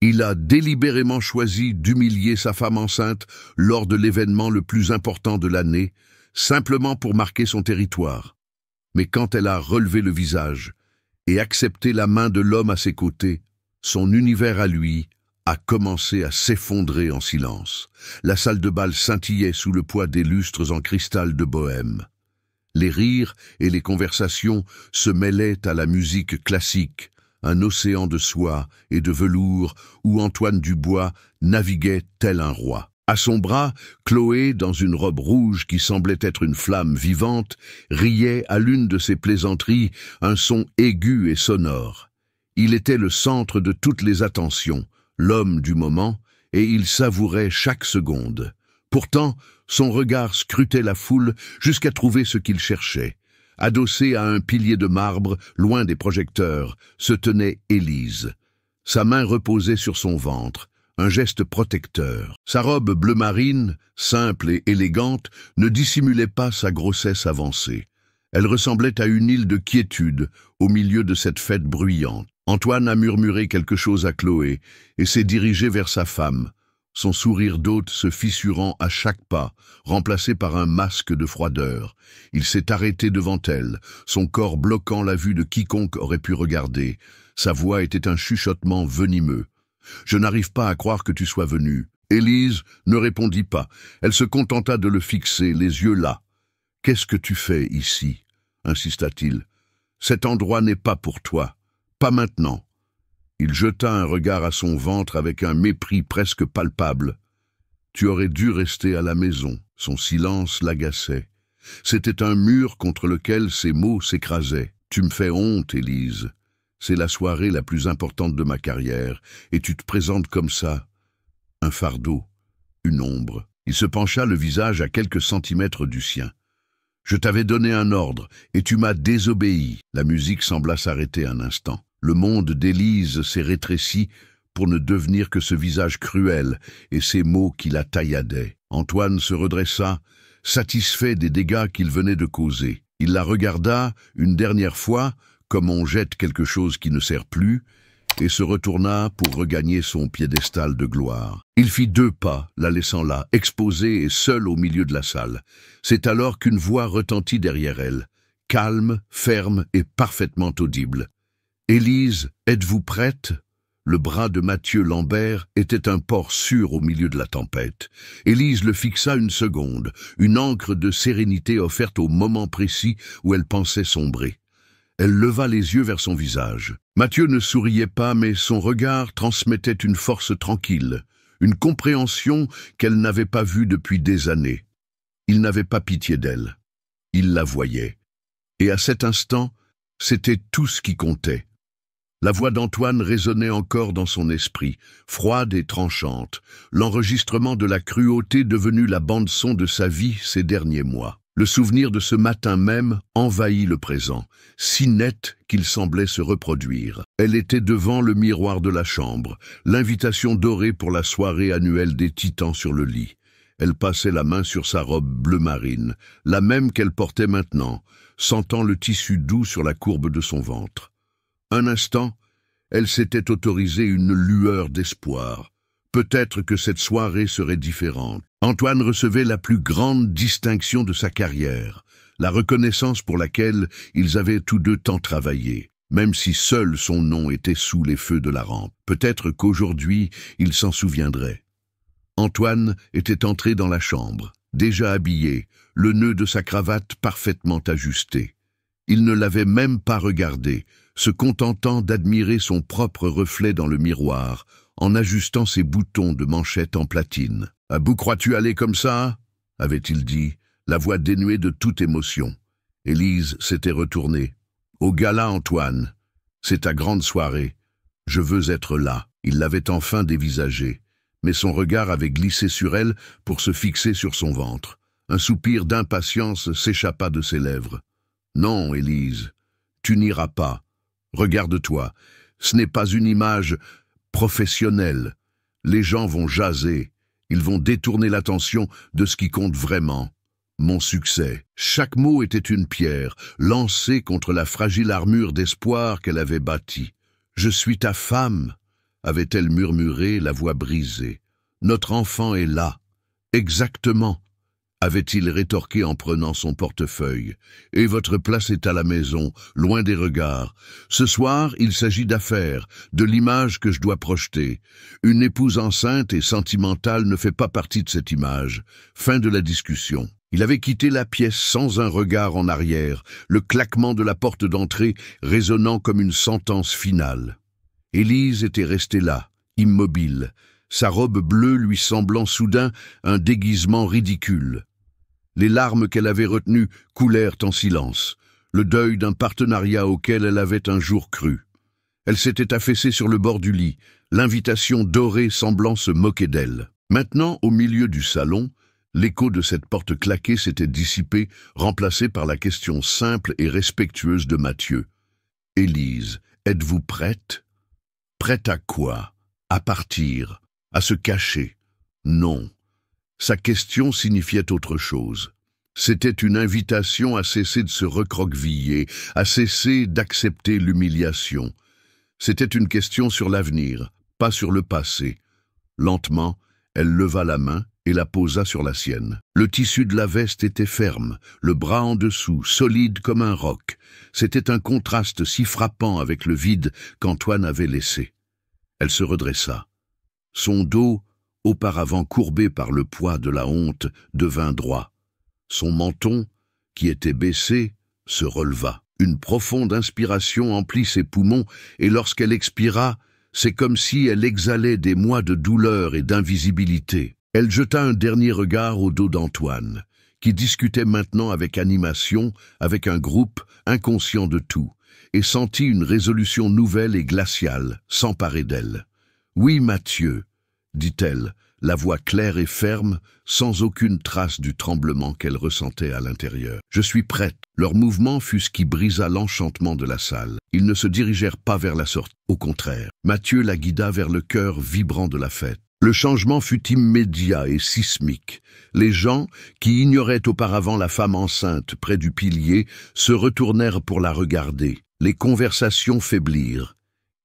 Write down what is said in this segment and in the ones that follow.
Il a délibérément choisi d'humilier sa femme enceinte lors de l'événement le plus important de l'année, simplement pour marquer son territoire. Mais quand elle a relevé le visage et accepté la main de l'homme à ses côtés, son univers à lui a commencé à s'effondrer en silence. La salle de bal scintillait sous le poids des lustres en cristal de bohème. Les rires et les conversations se mêlaient à la musique classique, un océan de soie et de velours où Antoine Dubois naviguait tel un roi. À son bras, Chloé, dans une robe rouge qui semblait être une flamme vivante, riait à l'une de ses plaisanteries, un son aigu et sonore. Il était le centre de toutes les attentions, l'homme du moment, et il savourait chaque seconde. Pourtant, son regard scrutait la foule jusqu'à trouver ce qu'il cherchait. Adossée à un pilier de marbre, loin des projecteurs, se tenait Élise. Sa main reposait sur son ventre, un geste protecteur. Sa robe bleu marine, simple et élégante, ne dissimulait pas sa grossesse avancée. Elle ressemblait à une île de quiétude au milieu de cette fête bruyante. Antoine a murmuré quelque chose à Chloé et s'est dirigé vers sa femme, son sourire d'hôte se fissurant à chaque pas, remplacé par un masque de froideur. Il s'est arrêté devant elle, son corps bloquant la vue de quiconque aurait pu regarder. Sa voix était un chuchotement venimeux. « Je n'arrive pas à croire que tu sois venue. » Élise ne répondit pas. Elle se contenta de le fixer, les yeux là. « Qu'est-ce que tu fais ici ?» insista-t-il. « Cet endroit n'est pas pour toi. Pas maintenant. » Il jeta un regard à son ventre avec un mépris presque palpable. « Tu aurais dû rester à la maison. » Son silence l'agaçait. C'était un mur contre lequel ses mots s'écrasaient. « Tu me fais honte, Élise. C'est la soirée la plus importante de ma carrière, et tu te présentes comme ça. Un fardeau, une ombre. » Il se pencha le visage à quelques centimètres du sien. « Je t'avais donné un ordre, et tu m'as désobéi. » La musique sembla s'arrêter un instant. Le monde d'Élise s'est rétréci pour ne devenir que ce visage cruel et ces mots qui la tailladaient. Antoine se redressa, satisfait des dégâts qu'il venait de causer. Il la regarda une dernière fois, comme on jette quelque chose qui ne sert plus, et se retourna pour regagner son piédestal de gloire. Il fit 2 pas, la laissant là, exposée et seule au milieu de la salle. C'est alors qu'une voix retentit derrière elle, calme, ferme et parfaitement audible. « Élise, êtes-vous prête ?» Le bras de Mathieu Lambert était un port sûr au milieu de la tempête. Élise le fixa une seconde, une ancre de sérénité offerte au moment précis où elle pensait sombrer. Elle leva les yeux vers son visage. Mathieu ne souriait pas, mais son regard transmettait une force tranquille, une compréhension qu'elle n'avait pas vue depuis des années. Il n'avait pas pitié d'elle. Il la voyait. Et à cet instant, c'était tout ce qui comptait. La voix d'Antoine résonnait encore dans son esprit, froide et tranchante, l'enregistrement de la cruauté devenue la bande-son de sa vie ces derniers mois. Le souvenir de ce matin même envahit le présent, si net qu'il semblait se reproduire. Elle était devant le miroir de la chambre, l'invitation dorée pour la soirée annuelle des Titans sur le lit. Elle passait la main sur sa robe bleu marine, la même qu'elle portait maintenant, sentant le tissu doux sur la courbe de son ventre. Un instant, elle s'était autorisée une lueur d'espoir. Peut-être que cette soirée serait différente. Antoine recevait la plus grande distinction de sa carrière, la reconnaissance pour laquelle ils avaient tous deux tant travaillé, même si seul son nom était sous les feux de la rampe. Peut-être qu'aujourd'hui, il s'en souviendrait. Antoine était entré dans la chambre, déjà habillé, le nœud de sa cravate parfaitement ajusté. Il ne l'avait même pas regardé, se contentant d'admirer son propre reflet dans le miroir, en ajustant ses boutons de manchette en platine. « À bout crois-tu aller comme ça ?» avait-il dit, la voix dénuée de toute émotion. Élise s'était retournée. « Au gala, Antoine. C'est ta grande soirée. Je veux être là. » Il l'avait enfin dévisagée, mais son regard avait glissé sur elle pour se fixer sur son ventre. Un soupir d'impatience s'échappa de ses lèvres. « Non, Élise, tu n'iras pas. Regarde-toi, ce n'est pas une image professionnelle. Les gens vont jaser, ils vont détourner l'attention de ce qui compte vraiment. Mon succès. » Chaque mot était une pierre, lancée contre la fragile armure d'espoir qu'elle avait bâtie. « Je suis ta femme. avait-elle murmuré, la voix brisée. « Notre enfant est là. »« Exactement, » avait-il rétorqué en prenant son portefeuille. « Et votre place est à la maison, loin des regards. Ce soir, il s'agit d'affaires, de l'image que je dois projeter. Une épouse enceinte et sentimentale ne fait pas partie de cette image. » Fin de la discussion. Il avait quitté la pièce sans un regard en arrière, le claquement de la porte d'entrée résonnant comme une sentence finale. Élise était restée là, immobile, sa robe bleue lui semblant soudain un déguisement ridicule. Les larmes qu'elle avait retenues coulèrent en silence, le deuil d'un partenariat auquel elle avait un jour cru. Elle s'était affaissée sur le bord du lit, l'invitation dorée semblant se moquer d'elle. Maintenant, au milieu du salon, l'écho de cette porte claquée s'était dissipé, remplacé par la question simple et respectueuse de Mathieu. « Élise, êtes-vous prête ?»« Prête à quoi ? À partir ? À se cacher ? » Non. Sa question signifiait autre chose. C'était une invitation à cesser de se recroqueviller, à cesser d'accepter l'humiliation. C'était une question sur l'avenir, pas sur le passé. Lentement, elle leva la main et la posa sur la sienne. Le tissu de la veste était ferme, le bras en dessous, solide comme un roc. C'était un contraste si frappant avec le vide qu'Antoine avait laissé. Elle se redressa. Son dos, auparavant courbé par le poids de la honte, devint droit. Son menton, qui était baissé, se releva. Une profonde inspiration emplit ses poumons, et lorsqu'elle expira, c'est comme si elle exhalait des mois de douleur et d'invisibilité. Elle jeta un dernier regard au dos d'Antoine, qui discutait maintenant avec animation, avec un groupe inconscient de tout, et sentit une résolution nouvelle et glaciale s'emparer d'elle. « Oui, Mathieu », dit-elle, la voix claire et ferme, sans aucune trace du tremblement qu'elle ressentait à l'intérieur. « Je suis prête. » Leur mouvement fut ce qui brisa l'enchantement de la salle. Ils ne se dirigèrent pas vers la sortie. Au contraire, Mathieu la guida vers le cœur vibrant de la fête. Le changement fut immédiat et sismique. Les gens, qui ignoraient auparavant la femme enceinte près du pilier, se retournèrent pour la regarder. Les conversations faiblirent.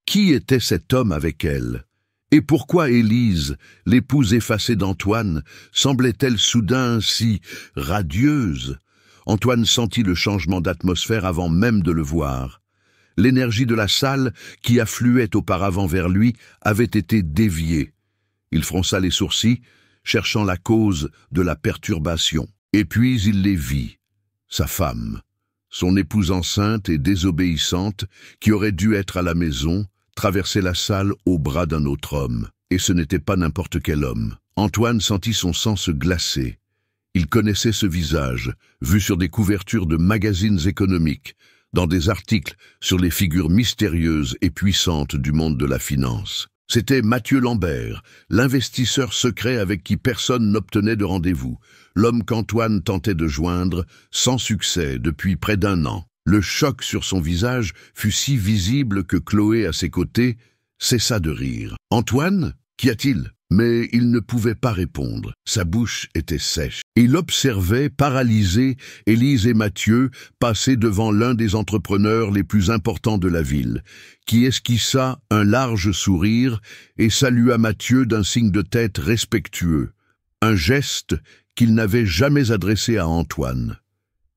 Qui était cet homme avec elle ? Et pourquoi Élise, l'épouse effacée d'Antoine, semblait-elle soudain si radieuse ? Antoine sentit le changement d'atmosphère avant même de le voir. L'énergie de la salle, qui affluait auparavant vers lui, avait été déviée. Il fronça les sourcils, cherchant la cause de la perturbation. Et puis il les vit. Sa femme, son épouse enceinte et désobéissante, qui aurait dû être à la maison, traversait la salle au bras d'un autre homme. Et ce n'était pas n'importe quel homme. Antoine sentit son sang se glacer. Il connaissait ce visage, vu sur des couvertures de magazines économiques, dans des articles sur les figures mystérieuses et puissantes du monde de la finance. C'était Mathieu Lambert, l'investisseur secret avec qui personne n'obtenait de rendez-vous, l'homme qu'Antoine tentait de joindre, sans succès, depuis près d'1 an. Le choc sur son visage fut si visible que Chloé, à ses côtés, cessa de rire. « Antoine, qu'y a-t-il » Mais il ne pouvait pas répondre. Sa bouche était sèche. Il observait, paralysé, Élise et Mathieu passer devant l'un des entrepreneurs les plus importants de la ville, qui esquissa un large sourire et salua Mathieu d'un signe de tête respectueux, un geste qu'il n'avait jamais adressé à Antoine.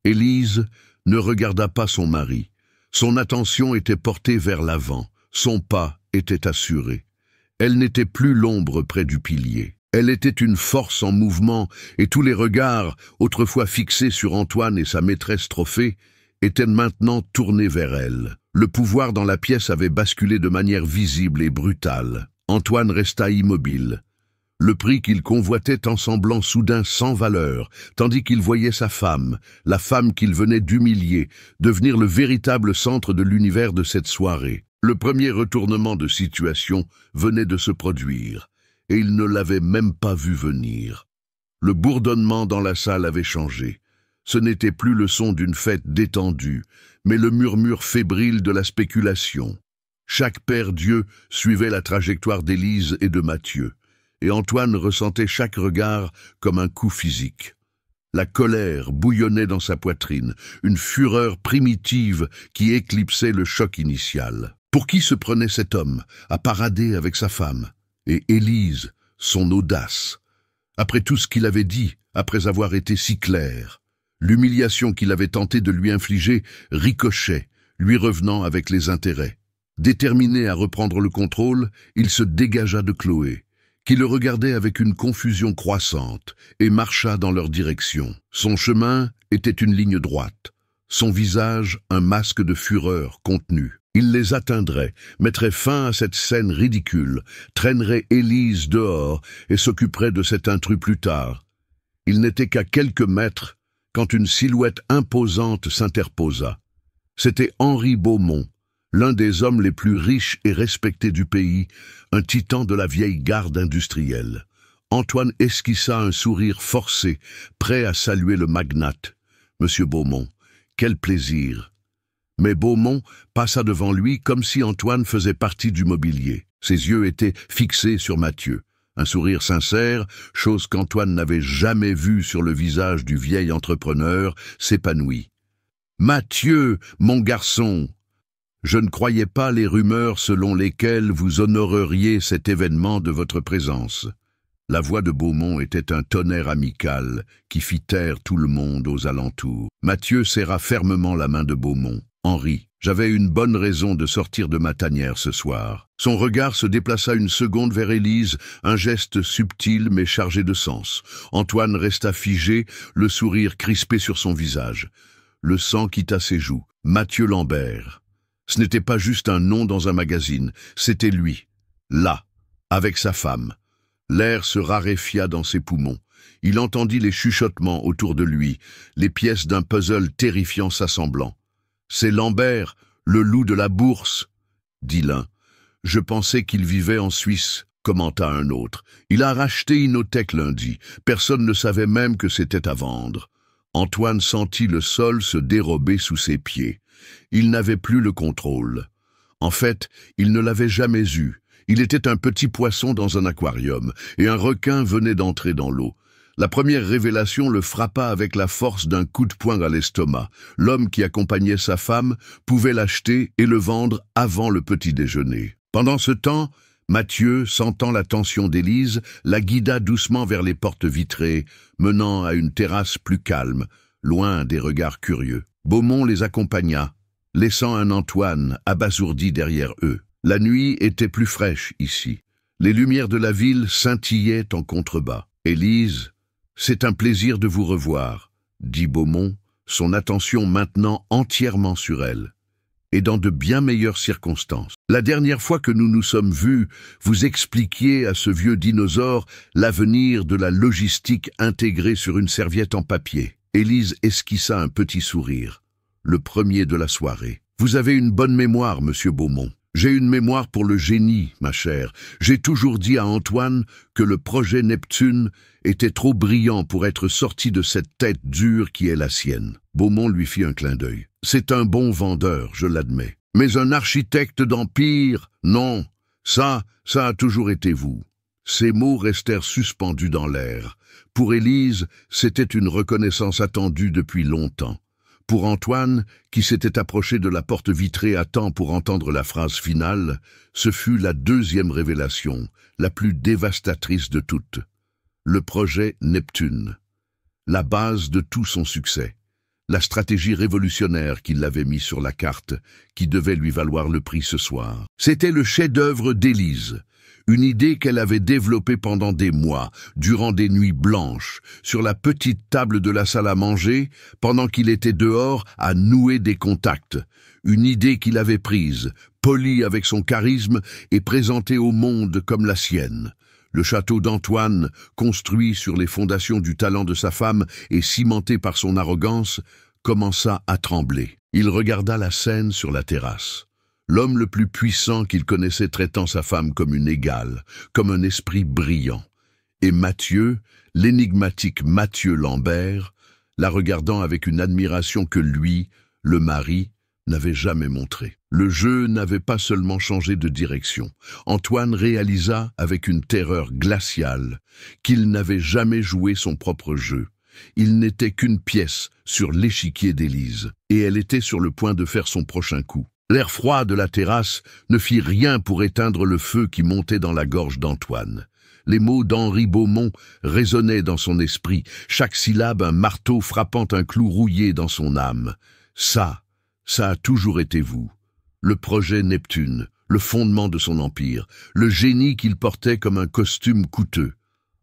Élise ne regarda pas son mari. Son attention était portée vers l'avant. Son pas était assuré. Elle n'était plus l'ombre près du pilier. Elle était une force en mouvement, et tous les regards, autrefois fixés sur Antoine et sa maîtresse trophée, étaient maintenant tournés vers elle. Le pouvoir dans la pièce avait basculé de manière visible et brutale. Antoine resta immobile. Le prix qu'il convoitait en semblant soudain sans valeur, tandis qu'il voyait sa femme, la femme qu'il venait d'humilier, devenir le véritable centre de l'univers de cette soirée. Le premier retournement de situation venait de se produire, et il ne l'avait même pas vu venir. Le bourdonnement dans la salle avait changé. Ce n'était plus le son d'une fête détendue, mais le murmure fébrile de la spéculation. Chaque père Dieu suivait la trajectoire d'Élise et de Mathieu, et Antoine ressentait chaque regard comme un coup physique. La colère bouillonnait dans sa poitrine, une fureur primitive qui éclipsait le choc initial. « Pour qui se prenait cet homme à parader avec sa femme? Et Élise, son audace. Après tout ce qu'il avait dit, après avoir été si clair, l'humiliation qu'il avait tenté de lui infliger ricochait, lui revenant avec les intérêts. Déterminé à reprendre le contrôle, il se dégagea de Chloé, qui le regardait avec une confusion croissante, et marcha dans leur direction. Son chemin était une ligne droite, son visage un masque de fureur contenue. Il les atteindrait, mettrait fin à cette scène ridicule, traînerait Élise dehors et s'occuperait de cet intrus plus tard. Il n'était qu'à quelques mètres quand une silhouette imposante s'interposa. C'était Henri Beaumont, l'un des hommes les plus riches et respectés du pays, un titan de la vieille garde industrielle. Antoine esquissa un sourire forcé, prêt à saluer le magnate. « Monsieur Beaumont, quel plaisir !» Mais Beaumont passa devant lui comme si Antoine faisait partie du mobilier. Ses yeux étaient fixés sur Mathieu. Un sourire sincère, chose qu'Antoine n'avait jamais vue sur le visage du vieil entrepreneur, s'épanouit. « Mathieu, mon garçon, je ne croyais pas les rumeurs selon lesquelles vous honoreriez cet événement de votre présence. » La voix de Beaumont était un tonnerre amical qui fit taire tout le monde aux alentours. Mathieu serra fermement la main de Beaumont. « Henri, j'avais une bonne raison de sortir de ma tanière ce soir. » Son regard se déplaça une seconde vers Élise, un geste subtil mais chargé de sens. Antoine resta figé, le sourire crispé sur son visage. Le sang quitta ses joues. Mathieu Lambert. Ce n'était pas juste un nom dans un magazine, c'était lui, là, avec sa femme. L'air se raréfia dans ses poumons. Il entendit les chuchotements autour de lui, les pièces d'un puzzle terrifiant s'assemblant. « C'est Lambert, le loup de la bourse !» dit l'un. « Je pensais qu'il vivait en Suisse », commenta un autre. « Il a racheté Inotech lundi. Personne ne savait même que c'était à vendre. » Antoine sentit le sol se dérober sous ses pieds. Il n'avait plus le contrôle. En fait, il ne l'avait jamais eu. Il était un petit poisson dans un aquarium, et un requin venait d'entrer dans l'eau. La première révélation le frappa avec la force d'un coup de poing à l'estomac. L'homme qui accompagnait sa femme pouvait l'acheter et le vendre avant le petit déjeuner. Pendant ce temps, Mathieu, sentant la tension d'Élise, la guida doucement vers les portes vitrées, menant à une terrasse plus calme, loin des regards curieux. Beaumont les accompagna, laissant un Antoine abasourdi derrière eux. La nuit était plus fraîche ici. Les lumières de la ville scintillaient en contrebas. « Élise, c'est un plaisir de vous revoir, » dit Beaumont, son attention maintenant entièrement sur elle. « Et dans de bien meilleures circonstances. La dernière fois que nous nous sommes vus, vous expliquiez à ce vieux dinosaure l'avenir de la logistique intégrée sur une serviette en papier. » Élise esquissa un petit sourire, le premier de la soirée. « Vous avez une bonne mémoire, monsieur Beaumont. J'ai une mémoire pour le génie, ma chère. J'ai toujours dit à Antoine que le projet Neptune était trop brillant pour être sorti de cette tête dure qui est la sienne. » Beaumont lui fit un clin d'œil. « C'est un bon vendeur, je l'admets. Mais un architecte d'empire, non. Ça a toujours été vous. » Ces mots restèrent suspendus dans l'air. Pour Élise, c'était une reconnaissance attendue depuis longtemps. Pour Antoine, qui s'était approché de la porte vitrée à temps pour entendre la phrase finale, ce fut la deuxième révélation, la plus dévastatrice de toutes. Le projet Neptune. La base de tout son succès. La stratégie révolutionnaire qui l'avait mis sur la carte, qui devait lui valoir le prix ce soir. C'était le chef-d'œuvre d'Élise. Une idée qu'elle avait développée pendant des mois, durant des nuits blanches, sur la petite table de la salle à manger, pendant qu'il était dehors à nouer des contacts. Une idée qu'il avait prise, polie avec son charisme et présentée au monde comme la sienne. Le château d'Antoine, construit sur les fondations du talent de sa femme et cimenté par son arrogance, commença à trembler. Il regarda la scène sur la terrasse. L'homme le plus puissant qu'il connaissait traitant sa femme comme une égale, comme un esprit brillant. Et Mathieu, l'énigmatique Mathieu Lambert, la regardant avec une admiration que lui, le mari, n'avait jamais montrée. Le jeu n'avait pas seulement changé de direction. Antoine réalisa avec une terreur glaciale qu'il n'avait jamais joué son propre jeu. Il n'était qu'une pièce sur l'échiquier d'Élise, et elle était sur le point de faire son prochain coup. L'air froid de la terrasse ne fit rien pour éteindre le feu qui montait dans la gorge d'Antoine. Les mots d'Henri Beaumont résonnaient dans son esprit, chaque syllabe un marteau frappant un clou rouillé dans son âme. Ça a toujours été vous. Le projet Neptune, le fondement de son empire, le génie qu'il portait comme un costume coûteux.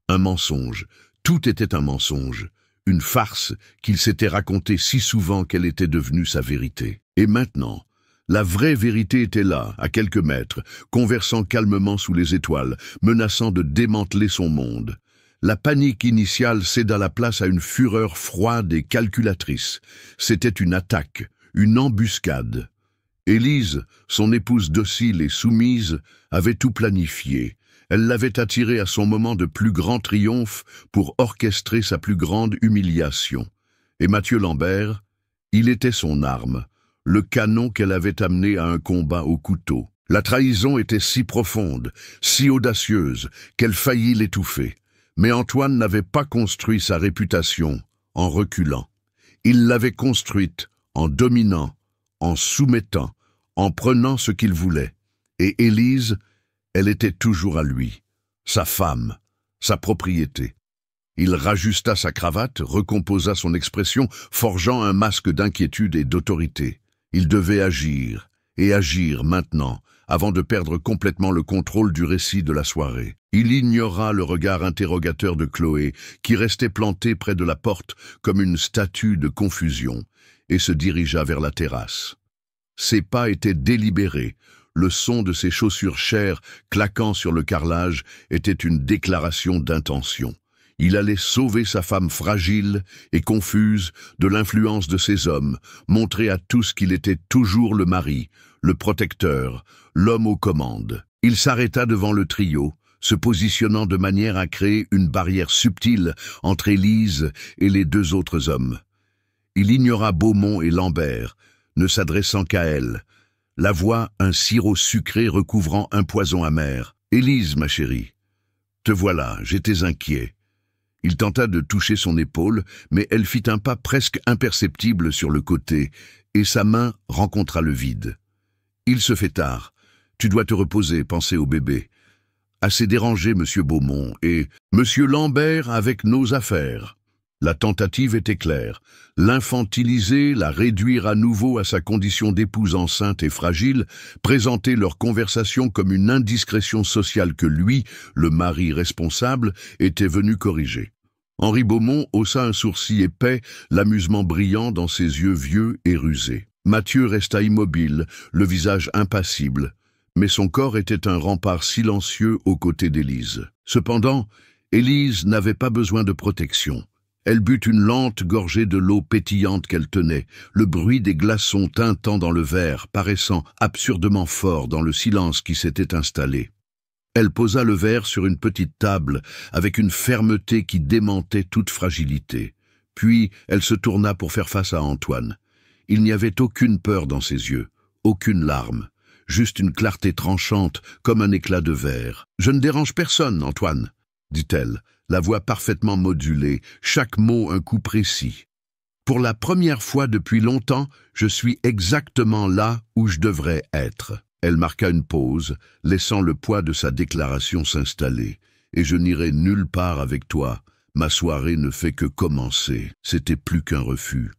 Un mensonge, tout était un mensonge, une farce qu'il s'était racontée si souvent qu'elle était devenue sa vérité. Et maintenant, la vraie vérité était là, à quelques mètres, conversant calmement sous les étoiles, menaçant de démanteler son monde. La panique initiale céda la place à une fureur froide et calculatrice. C'était une attaque, une embuscade. Élise, son épouse docile et soumise, avait tout planifié. Elle l'avait attiré à son moment de plus grand triomphe pour orchestrer sa plus grande humiliation. Et Mathieu Lambert, il était son arme, le canon qu'elle avait amené à un combat au couteau. La trahison était si profonde, si audacieuse, qu'elle faillit l'étouffer. Mais Antoine n'avait pas construit sa réputation en reculant. Il l'avait construite en dominant, en soumettant, en prenant ce qu'il voulait. Et Élise, elle était toujours à lui, sa femme, sa propriété. Il rajusta sa cravate, recomposa son expression, forgeant un masque d'inquiétude et d'autorité. Il devait agir, et agir maintenant, avant de perdre complètement le contrôle du récit de la soirée. Il ignora le regard interrogateur de Chloé, qui restait plantée près de la porte comme une statue de confusion, et se dirigea vers la terrasse. Ses pas étaient délibérés. Le son de ses chaussures chères claquant sur le carrelage était une déclaration d'intention. Il allait sauver sa femme fragile et confuse de l'influence de ces hommes, montrer à tous qu'il était toujours le mari, le protecteur, l'homme aux commandes. Il s'arrêta devant le trio, se positionnant de manière à créer une barrière subtile entre Élise et les deux autres hommes. Il ignora Beaumont et Lambert, ne s'adressant qu'à elle. La voix, un sirop sucré recouvrant un poison amer. « Élise, ma chérie, te voilà, j'étais inquiet. » Il tenta de toucher son épaule, mais elle fit un pas presque imperceptible sur le côté, et sa main rencontra le vide. « Il se fait tard. Tu dois te reposer, penser au bébé. Assez dérangé, monsieur Beaumont, et monsieur Lambert avec nos affaires. » La tentative était claire. L'infantiliser, la réduire à nouveau à sa condition d'épouse enceinte et fragile, présenter leur conversation comme une indiscrétion sociale que lui, le mari responsable, était venu corriger. Henri Beaumont haussa un sourcil épais, l'amusement brillant dans ses yeux vieux et rusés. Mathieu resta immobile, le visage impassible, mais son corps était un rempart silencieux aux côtés d'Élise. Cependant, Élise n'avait pas besoin de protection. Elle but une lente gorgée de l'eau pétillante qu'elle tenait, le bruit des glaçons tintant dans le verre, paraissant absurdement fort dans le silence qui s'était installé. Elle posa le verre sur une petite table, avec une fermeté qui démentait toute fragilité. Puis elle se tourna pour faire face à Antoine. Il n'y avait aucune peur dans ses yeux, aucune larme, juste une clarté tranchante comme un éclat de verre. « Je ne dérange personne, Antoine, » dit-elle, la voix parfaitement modulée, chaque mot un coup précis. « Pour la première fois depuis longtemps, je suis exactement là où je devrais être. » Elle marqua une pause, laissant le poids de sa déclaration s'installer. « Et je n'irai nulle part avec toi. Ma soirée ne fait que commencer. » C'était plus qu'un refus.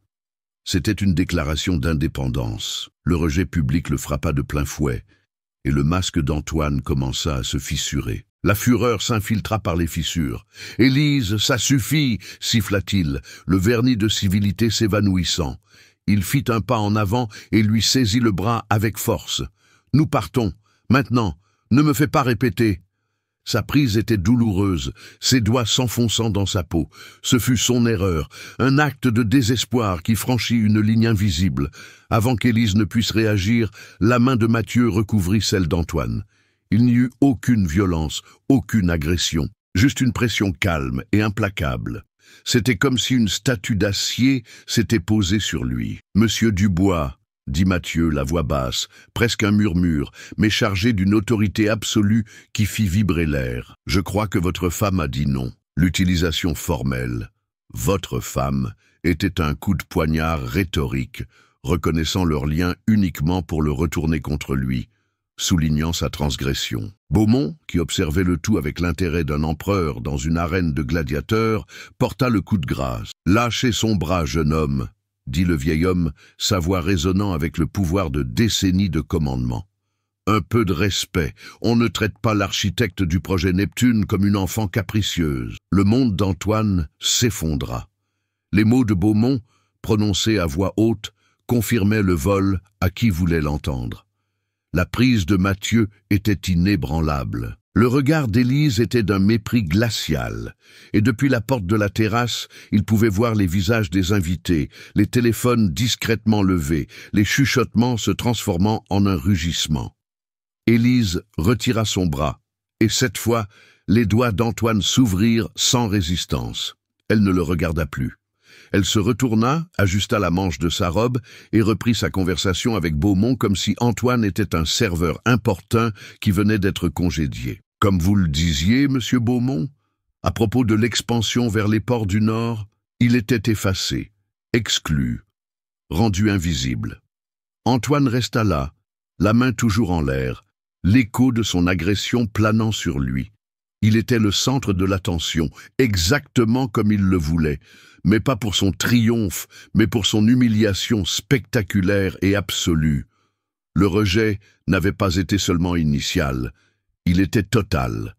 C'était une déclaration d'indépendance. Le rejet public le frappa de plein fouet, et le masque d'Antoine commença à se fissurer. La fureur s'infiltra par les fissures. « Élise, ça suffit !» siffla-t-il, le vernis de civilité s'évanouissant. Il fit un pas en avant et lui saisit le bras avec force. « Nous partons. Maintenant, ne me fais pas répéter. » Sa prise était douloureuse, ses doigts s'enfonçant dans sa peau. Ce fut son erreur, un acte de désespoir qui franchit une ligne invisible. Avant qu'Élise ne puisse réagir, la main de Mathieu recouvrit celle d'Antoine. Il n'y eut aucune violence, aucune agression, juste une pression calme et implacable. C'était comme si une statue d'acier s'était posée sur lui. « Monsieur Dubois », dit Mathieu, la voix basse, presque un murmure, mais chargé d'une autorité absolue qui fit vibrer l'air. « Je crois que votre femme a dit non. » L'utilisation formelle, « votre femme », était un coup de poignard rhétorique, reconnaissant leur lien uniquement pour le retourner contre lui, soulignant sa transgression. Beaumont, qui observait le tout avec l'intérêt d'un empereur dans une arène de gladiateurs, porta le coup de grâce. « Lâchez son bras, jeune homme », dit le vieil homme, sa voix résonnant avec le pouvoir de décennies de commandement. « Un peu de respect, on ne traite pas l'architecte du projet Neptune comme une enfant capricieuse. » Le monde d'Antoine s'effondra. Les mots de Beaumont, prononcés à voix haute, confirmaient le vol à qui voulait l'entendre. La prise de Mathieu était inébranlable. Le regard d'Élise était d'un mépris glacial, et depuis la porte de la terrasse, il pouvait voir les visages des invités, les téléphones discrètement levés, les chuchotements se transformant en un rugissement. Élise retira son bras, et cette fois, les doigts d'Antoine s'ouvrirent sans résistance. Elle ne le regarda plus. Elle se retourna, ajusta la manche de sa robe et reprit sa conversation avec Beaumont comme si Antoine était un serveur importun qui venait d'être congédié. « Comme vous le disiez, monsieur Beaumont, à propos de l'expansion vers les ports du Nord, il était effacé, exclu, rendu invisible. » Antoine resta là, la main toujours en l'air, l'écho de son agression planant sur lui. Il était le centre de l'attention, exactement comme il le voulait, mais pas pour son triomphe, mais pour son humiliation spectaculaire et absolue. Le rejet n'avait pas été seulement initial, il était total.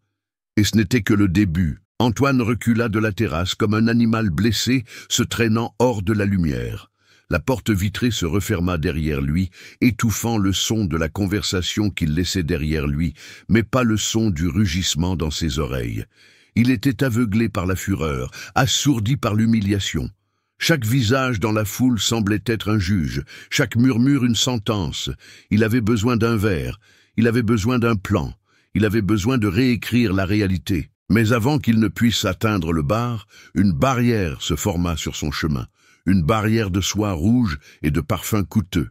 Et ce n'était que le début. Antoine recula de la terrasse comme un animal blessé se traînant hors de la lumière. La porte vitrée se referma derrière lui, étouffant le son de la conversation qu'il laissait derrière lui, mais pas le son du rugissement dans ses oreilles. Il était aveuglé par la fureur, assourdi par l'humiliation. Chaque visage dans la foule semblait être un juge, chaque murmure une sentence. Il avait besoin d'un verre, il avait besoin d'un plan, il avait besoin de réécrire la réalité. Mais avant qu'il ne puisse atteindre le bar, une barrière se forma sur son chemin. Une barrière de soie rouge et de parfums coûteux.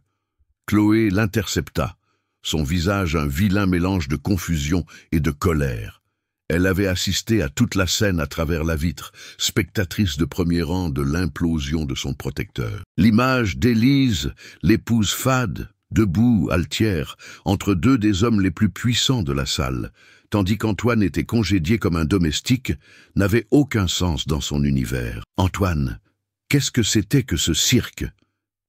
Chloé l'intercepta, son visage un vilain mélange de confusion et de colère. Elle avait assisté à toute la scène à travers la vitre, spectatrice de premier rang de l'implosion de son protecteur. L'image d'Élise, l'épouse fade, debout, altière, entre deux des hommes les plus puissants de la salle, tandis qu'Antoine était congédié comme un domestique, n'avait aucun sens dans son univers. « Antoine, qu'est-ce que c'était que ce cirque ?»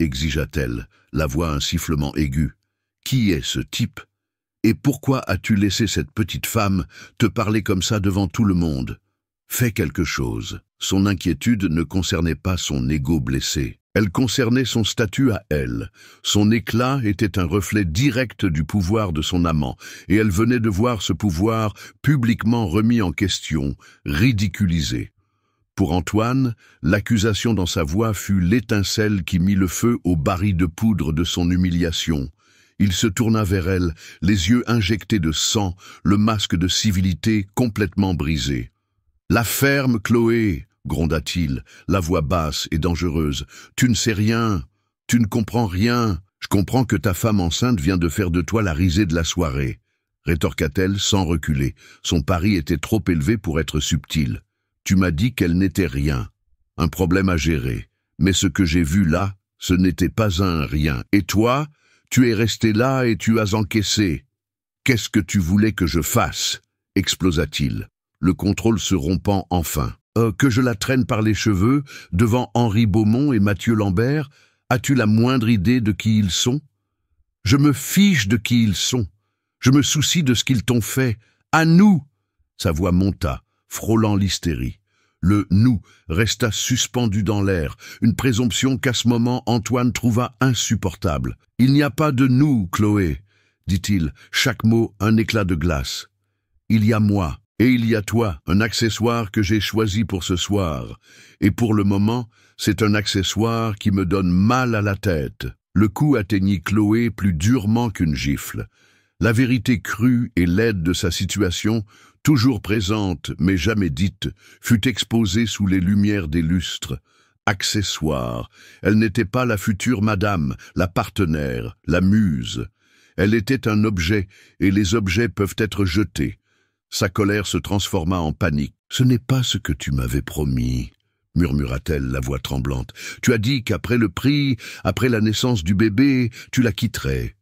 exigea-t-elle, la voix un sifflement aigu. « Qui est ce type? Et pourquoi as-tu laissé cette petite femme te parler comme ça devant tout le monde? Fais quelque chose. » Son inquiétude ne concernait pas son ego blessé. Elle concernait son statut à elle. Son éclat était un reflet direct du pouvoir de son amant, et elle venait de voir ce pouvoir publiquement remis en question, ridiculisé. Pour Antoine, l'accusation dans sa voix fut l'étincelle qui mit le feu au baril de poudre de son humiliation. Il se tourna vers elle, les yeux injectés de sang, le masque de civilité complètement brisé. « La ferme, Chloé !» gronda-t-il, la voix basse et dangereuse. « Tu ne sais rien, tu ne comprends rien. Je comprends que ta femme enceinte vient de faire de toi la risée de la soirée. » rétorqua-t-elle sans reculer. Son pari était trop élevé pour être subtil. « Tu m'as dit qu'elle n'était rien, un problème à gérer. Mais ce que j'ai vu là, ce n'était pas un rien. Et toi, tu es resté là et tu as encaissé. Qu'est-ce que tu voulais que je fasse ?» explosa-t-il, le contrôle se rompant enfin. Que je la traîne par les cheveux, devant Henri Beaumont et Mathieu Lambert, as-tu la moindre idée de qui ils sont? Je me fiche de qui ils sont. Je me soucie de ce qu'ils t'ont fait. À nous !» Sa voix monta, frôlant l'hystérie. Le « nous » resta suspendu dans l'air, une présomption qu'à ce moment Antoine trouva insupportable. « Il n'y a pas de nous, Chloé !» dit-il, chaque mot un éclat de glace. « Il y a moi. Et il y a toi, un accessoire que j'ai choisi pour ce soir. Et pour le moment, c'est un accessoire qui me donne mal à la tête. » Le coup atteignit Chloé plus durement qu'une gifle. La vérité crue et laide de sa situation, toujours présente mais jamais dite, fut exposée sous les lumières des lustres. Accessoire. Elle n'était pas la future madame, la partenaire, la muse. Elle était un objet, et les objets peuvent être jetés. Sa colère se transforma en panique. « Ce n'est pas ce que tu m'avais promis. » murmura-t-elle, la voix tremblante. Tu as dit qu'après le prix, après la naissance du bébé, tu la quitterais.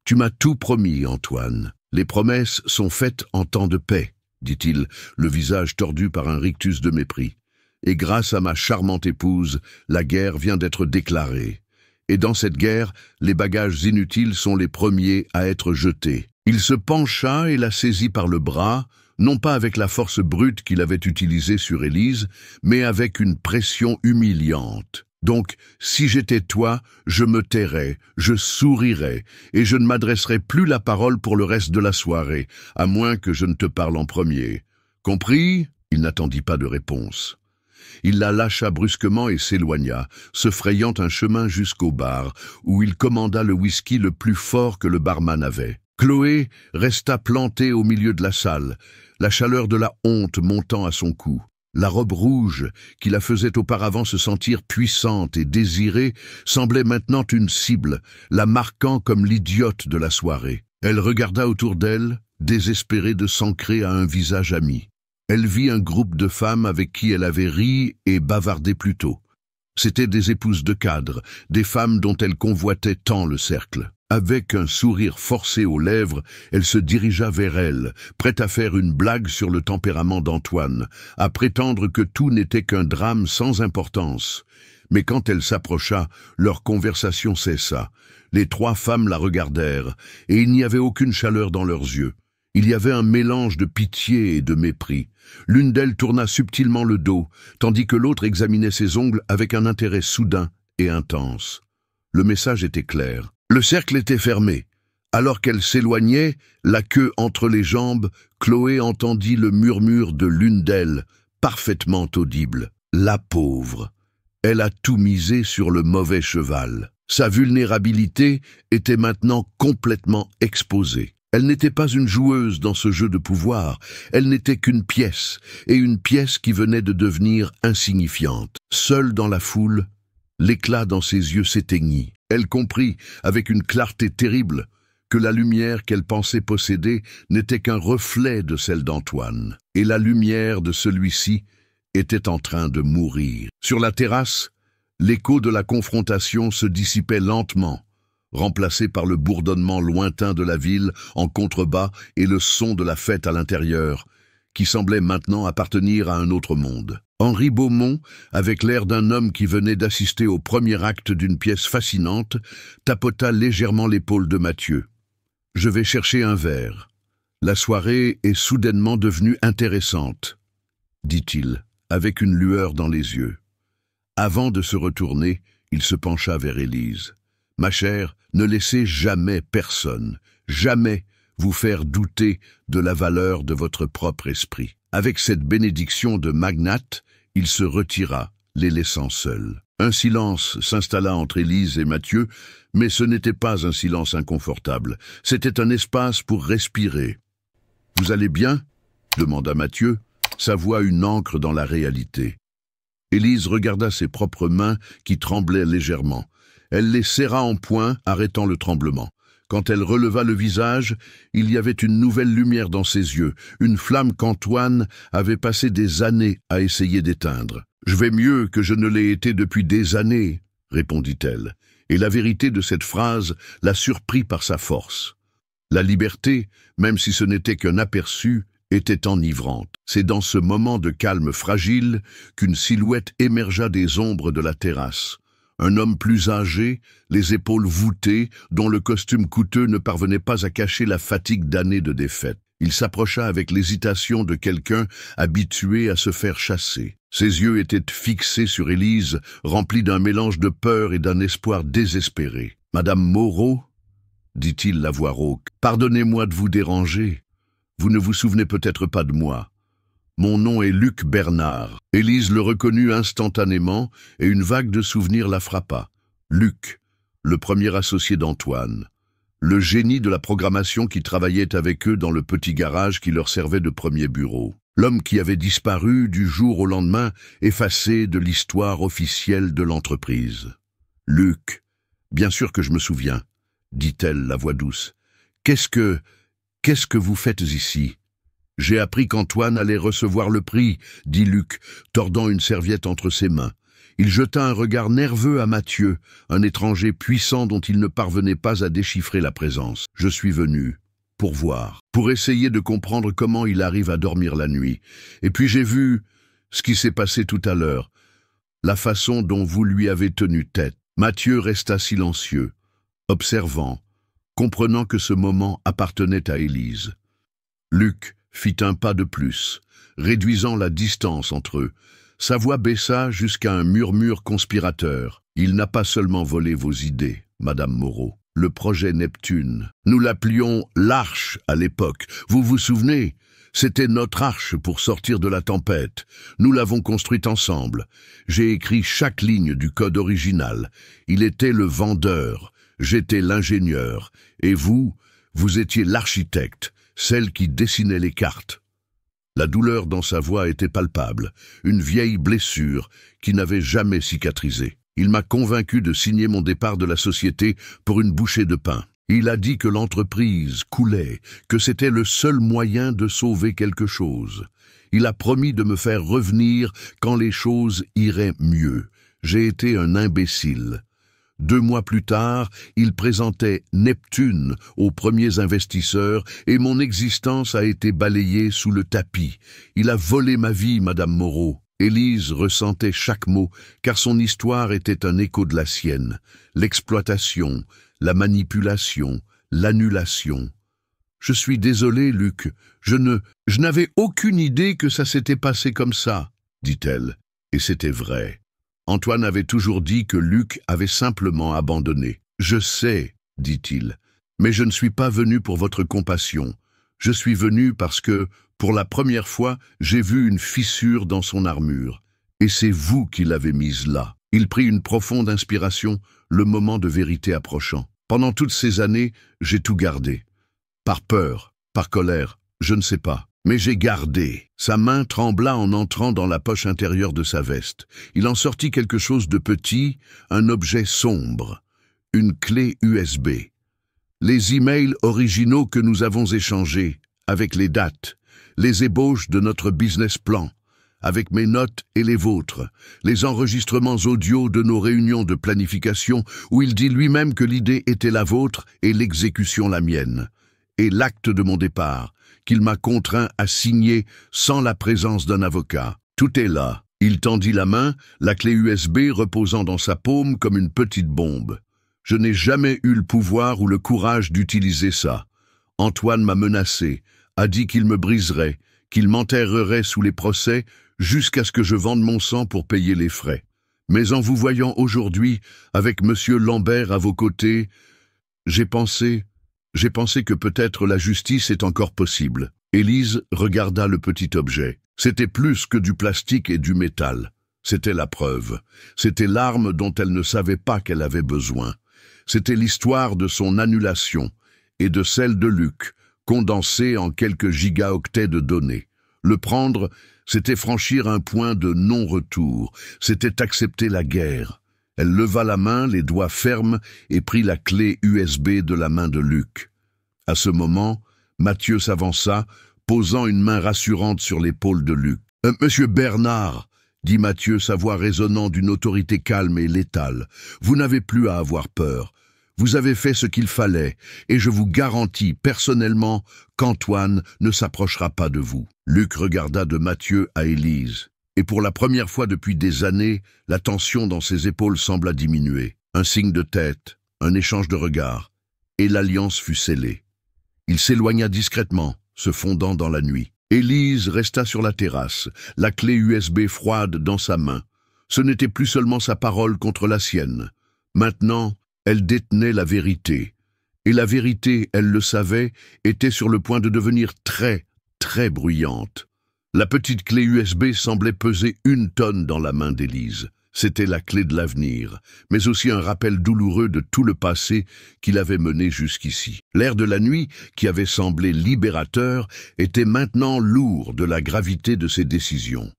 Tu m'as tout promis, Antoine. Les promesses sont faites en temps de paix, dit-il, le visage tordu par un rictus de mépris. Et grâce à ma charmante épouse, la guerre vient d'être déclarée. Et dans cette guerre, les bagages inutiles sont les premiers à être jetés. Il se pencha et la saisit par le bras, non pas avec la force brute qu'il avait utilisée sur Élise, mais avec une pression humiliante. Donc, si j'étais toi, je me tairais, je sourirais, et je ne m'adresserais plus la parole pour le reste de la soirée, à moins que je ne te parle en premier. Compris ? Il n'attendit pas de réponse. Il la lâcha brusquement et s'éloigna, se frayant un chemin jusqu'au bar, où il commanda le whisky le plus fort que le barman avait. Chloé resta plantée au milieu de la salle, la chaleur de la honte montant à son cou. La robe rouge, qui la faisait auparavant se sentir puissante et désirée, semblait maintenant une cible, la marquant comme l'idiote de la soirée. Elle regarda autour d'elle, désespérée de s'ancrer à un visage ami. Elle vit un groupe de femmes avec qui elle avait ri et bavardé plus tôt. C'étaient des épouses de cadres, des femmes dont elle convoitait tant le cercle. Avec un sourire forcé aux lèvres, elle se dirigea vers elle, prête à faire une blague sur le tempérament d'Antoine, à prétendre que tout n'était qu'un drame sans importance. Mais quand elle s'approcha, leur conversation cessa. Les trois femmes la regardèrent, et il n'y avait aucune chaleur dans leurs yeux. Il y avait un mélange de pitié et de mépris. L'une d'elles tourna subtilement le dos, tandis que l'autre examinait ses ongles avec un intérêt soudain et intense. Le message était clair. Le cercle était fermé. Alors qu'elle s'éloignait, la queue entre les jambes, Chloé entendit le murmure de l'une d'elles, parfaitement audible. La pauvre. Elle a tout misé sur le mauvais cheval. Sa vulnérabilité était maintenant complètement exposée. Elle n'était pas une joueuse dans ce jeu de pouvoir, elle n'était qu'une pièce, et une pièce qui venait de devenir insignifiante. Seule dans la foule, l'éclat dans ses yeux s'éteignit. Elle comprit, avec une clarté terrible, que la lumière qu'elle pensait posséder n'était qu'un reflet de celle d'Antoine, et la lumière de celui-ci était en train de mourir. Sur la terrasse, l'écho de la confrontation se dissipait lentement, remplacé par le bourdonnement lointain de la ville en contrebas et le son de la fête à l'intérieur, qui semblait maintenant appartenir à un autre monde. Henri Beaumont, avec l'air d'un homme qui venait d'assister au premier acte d'une pièce fascinante, tapota légèrement l'épaule de Mathieu. « Je vais chercher un verre. La soirée est soudainement devenue intéressante, » dit-il, avec une lueur dans les yeux. Avant de se retourner, il se pencha vers Élise. « Ma chère, ne laissez jamais personne, jamais vous faire douter de la valeur de votre propre esprit. » Avec cette bénédiction de magnate, il se retira, les laissant seuls. Un silence s'installa entre Élise et Mathieu, mais ce n'était pas un silence inconfortable. C'était un espace pour respirer. « Vous allez bien ?» demanda Mathieu, sa voix une encre dans la réalité. Élise regarda ses propres mains qui tremblaient légèrement. Elle les serra en poing, arrêtant le tremblement. Quand elle releva le visage, il y avait une nouvelle lumière dans ses yeux, une flamme qu'Antoine avait passé des années à essayer d'éteindre. « Je vais mieux que je ne l'ai été depuis des années, » répondit-elle, et la vérité de cette phrase la surprit par sa force. La liberté, même si ce n'était qu'un aperçu, était enivrante. C'est dans ce moment de calme fragile qu'une silhouette émergea des ombres de la terrasse. Un homme plus âgé, les épaules voûtées, dont le costume coûteux ne parvenait pas à cacher la fatigue d'années de défaite. Il s'approcha avec l'hésitation de quelqu'un habitué à se faire chasser. Ses yeux étaient fixés sur Élise, remplis d'un mélange de peur et d'un espoir désespéré. « Madame Moreau ?» dit-il la voix rauque. « Pardonnez-moi de vous déranger. Vous ne vous souvenez peut-être pas de moi. Mon nom est Luc Bernard. » Élise le reconnut instantanément et une vague de souvenirs la frappa. Luc, le premier associé d'Antoine. Le génie de la programmation qui travaillait avec eux dans le petit garage qui leur servait de premier bureau. L'homme qui avait disparu du jour au lendemain, effacé de l'histoire officielle de l'entreprise. « Luc, bien sûr que je me souviens, » dit-elle, la voix douce. « Qu'est-ce que vous faites ici ?» J'ai appris qu'Antoine allait recevoir le prix, dit Luc, tordant une serviette entre ses mains. Il jeta un regard nerveux à Mathieu, un étranger puissant dont il ne parvenait pas à déchiffrer la présence. Je suis venu pour voir, pour essayer de comprendre comment il arrive à dormir la nuit. Et puis j'ai vu ce qui s'est passé tout à l'heure, la façon dont vous lui avez tenu tête. Mathieu resta silencieux, observant, comprenant que ce moment appartenait à Élise. Luc fit un pas de plus, réduisant la distance entre eux. Sa voix baissa jusqu'à un murmure conspirateur. Il n'a pas seulement volé vos idées, Madame Moreau. Le projet Neptune. Nous l'appelions l'Arche à l'époque. Vous vous souvenez? C'était notre arche pour sortir de la tempête. Nous l'avons construite ensemble. J'ai écrit chaque ligne du code original. Il était le vendeur, j'étais l'ingénieur. Et vous étiez l'architecte, celle qui dessinait les cartes. La douleur dans sa voix était palpable, une vieille blessure qui n'avait jamais cicatrisé. Il m'a convaincu de signer mon départ de la société pour une bouchée de pain. Il a dit que l'entreprise coulait, que c'était le seul moyen de sauver quelque chose. Il a promis de me faire revenir quand les choses iraient mieux. J'ai été un imbécile. 2 mois plus tard, il présentait Neptune aux premiers investisseurs et mon existence a été balayée sous le tapis. Il a volé ma vie, Madame Moreau. Élise ressentait chaque mot, car son histoire était un écho de la sienne. L'exploitation, la manipulation, l'annulation. Je suis désolé, Luc. Je n'avais aucune idée que ça s'était passé comme ça, dit-elle. Et c'était vrai. Antoine avait toujours dit que Luc avait simplement abandonné. Je sais, dit-il, mais je ne suis pas venu pour votre compassion. Je suis venu parce que, pour la première fois, j'ai vu une fissure dans son armure. Et c'est vous qui l'avez mise là. Il prit une profonde inspiration, le moment de vérité approchant. Pendant toutes ces années, j'ai tout gardé. Par peur, par colère, je ne sais pas. Mais j'ai gardé. Sa main trembla en entrant dans la poche intérieure de sa veste. Il en sortit quelque chose de petit, un objet sombre, une clé USB. Les emails originaux que nous avons échangés, avec les dates, les ébauches de notre business plan, avec mes notes et les vôtres, les enregistrements audio de nos réunions de planification où il dit lui-même que l'idée était la vôtre et l'exécution la mienne, et l'acte de mon départ, qu'il m'a contraint à signer sans la présence d'un avocat. Tout est là. Il tendit la main, la clé USB reposant dans sa paume comme une petite bombe. Je n'ai jamais eu le pouvoir ou le courage d'utiliser ça. Antoine m'a menacé, a dit qu'il me briserait, qu'il m'enterrerait sous les procès jusqu'à ce que je vende mon sang pour payer les frais. Mais en vous voyant aujourd'hui, avec Monsieur Lambert à vos côtés, j'ai pensé que peut-être la justice est encore possible. Élise regarda le petit objet. C'était plus que du plastique et du métal. C'était la preuve. C'était l'arme dont elle ne savait pas qu'elle avait besoin. C'était l'histoire de son annulation et de celle de Luc, condensée en quelques gigaoctets de données. Le prendre, c'était franchir un point de non-retour. C'était accepter la guerre. Elle leva la main, les doigts fermes, et prit la clé USB de la main de Luc. À ce moment, Mathieu s'avança, posant une main rassurante sur l'épaule de Luc. « Monsieur Bernard !» dit Mathieu, sa voix résonnant d'une autorité calme et létale. « Vous n'avez plus à avoir peur. Vous avez fait ce qu'il fallait, et je vous garantis personnellement qu'Antoine ne s'approchera pas de vous. » Luc regarda de Mathieu à Élise. Et pour la première fois depuis des années, la tension dans ses épaules sembla diminuer. Un signe de tête, un échange de regards, et l'alliance fut scellée. Il s'éloigna discrètement, se fondant dans la nuit. Élise resta sur la terrasse, la clé USB froide dans sa main. Ce n'était plus seulement sa parole contre la sienne. Maintenant, elle détenait la vérité. Et la vérité, elle le savait, était sur le point de devenir très, très bruyante. La petite clé USB semblait peser 1 tonne dans la main d'Élise. C'était la clé de l'avenir, mais aussi un rappel douloureux de tout le passé qui l'avait mené jusqu'ici. L'air de la nuit, qui avait semblé libérateur, était maintenant lourd de la gravité de ses décisions.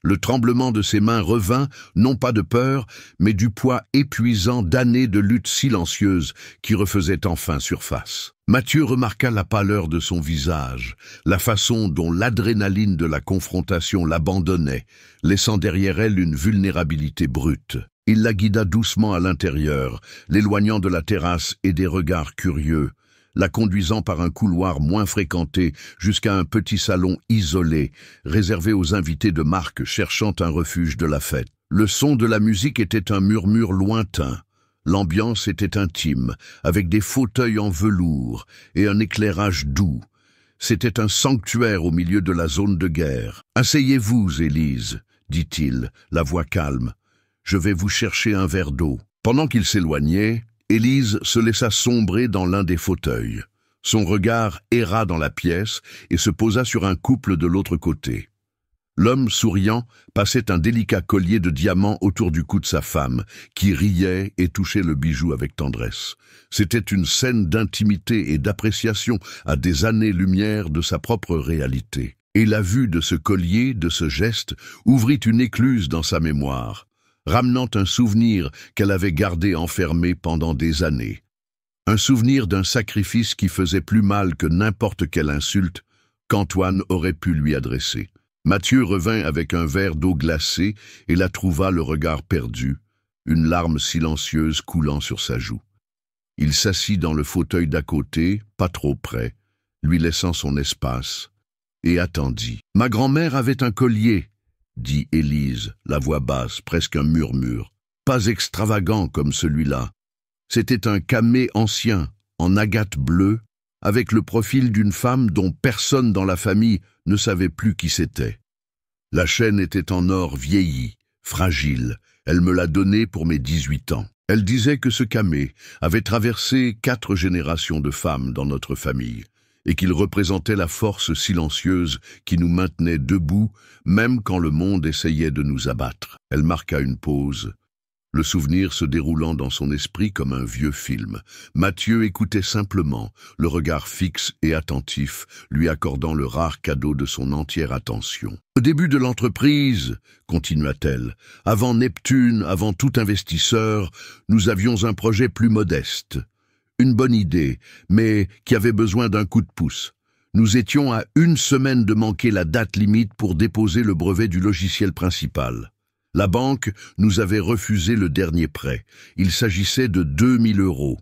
Le tremblement de ses mains revint, non pas de peur, mais du poids épuisant d'années de lutte silencieuse qui refaisait enfin surface. Mathieu remarqua la pâleur de son visage, la façon dont l'adrénaline de la confrontation l'abandonnait, laissant derrière elle une vulnérabilité brute. Il la guida doucement à l'intérieur, l'éloignant de la terrasse et des regards curieux, la conduisant par un couloir moins fréquenté jusqu'à un petit salon isolé, réservé aux invités de marque cherchant un refuge de la fête. Le son de la musique était un murmure lointain. L'ambiance était intime, avec des fauteuils en velours et un éclairage doux. C'était un sanctuaire au milieu de la zone de guerre. « Asseyez-vous, Élise, » dit-il, la voix calme. « Je vais vous chercher un verre d'eau. » Pendant qu'il s'éloignait, Élise se laissa sombrer dans l'un des fauteuils. Son regard erra dans la pièce et se posa sur un couple de l'autre côté. L'homme souriant passait un délicat collier de diamants autour du cou de sa femme, qui riait et touchait le bijou avec tendresse. C'était une scène d'intimité et d'appréciation à des années-lumière de sa propre réalité. Et la vue de ce collier, de ce geste, ouvrit une écluse dans sa mémoire, ramenant un souvenir qu'elle avait gardé enfermé pendant des années. Un souvenir d'un sacrifice qui faisait plus mal que n'importe quelle insulte qu'Antoine aurait pu lui adresser. Mathieu revint avec un verre d'eau glacée et la trouva le regard perdu, une larme silencieuse coulant sur sa joue. Il s'assit dans le fauteuil d'à côté, pas trop près, lui laissant son espace, et attendit. « Ma grand-mère avait un collier, » dit Élise, la voix basse, presque un murmure. « Pas extravagant comme celui-là. C'était un camée ancien, en agate bleue, avec le profil d'une femme dont personne dans la famille ne savait plus qui c'était. La chaîne était en or vieilli, fragile. Elle me l'a donnée pour mes 18 ans. Elle disait que ce camée avait traversé 4 générations de femmes dans notre famille, et qu'il représentait la force silencieuse qui nous maintenait debout, même quand le monde essayait de nous abattre. » Elle marqua une pause, le souvenir se déroulant dans son esprit comme un vieux film. Mathieu écoutait simplement, le regard fixe et attentif, lui accordant le rare cadeau de son entière attention. « Au début de l'entreprise, » continua-t-elle, « avant Neptune, avant tout investisseur, nous avions un projet plus modeste. Une bonne idée, mais qui avait besoin d'un coup de pouce. Nous étions à 1 semaine de manquer la date limite pour déposer le brevet du logiciel principal. La banque nous avait refusé le dernier prêt. Il s'agissait de 2000 €.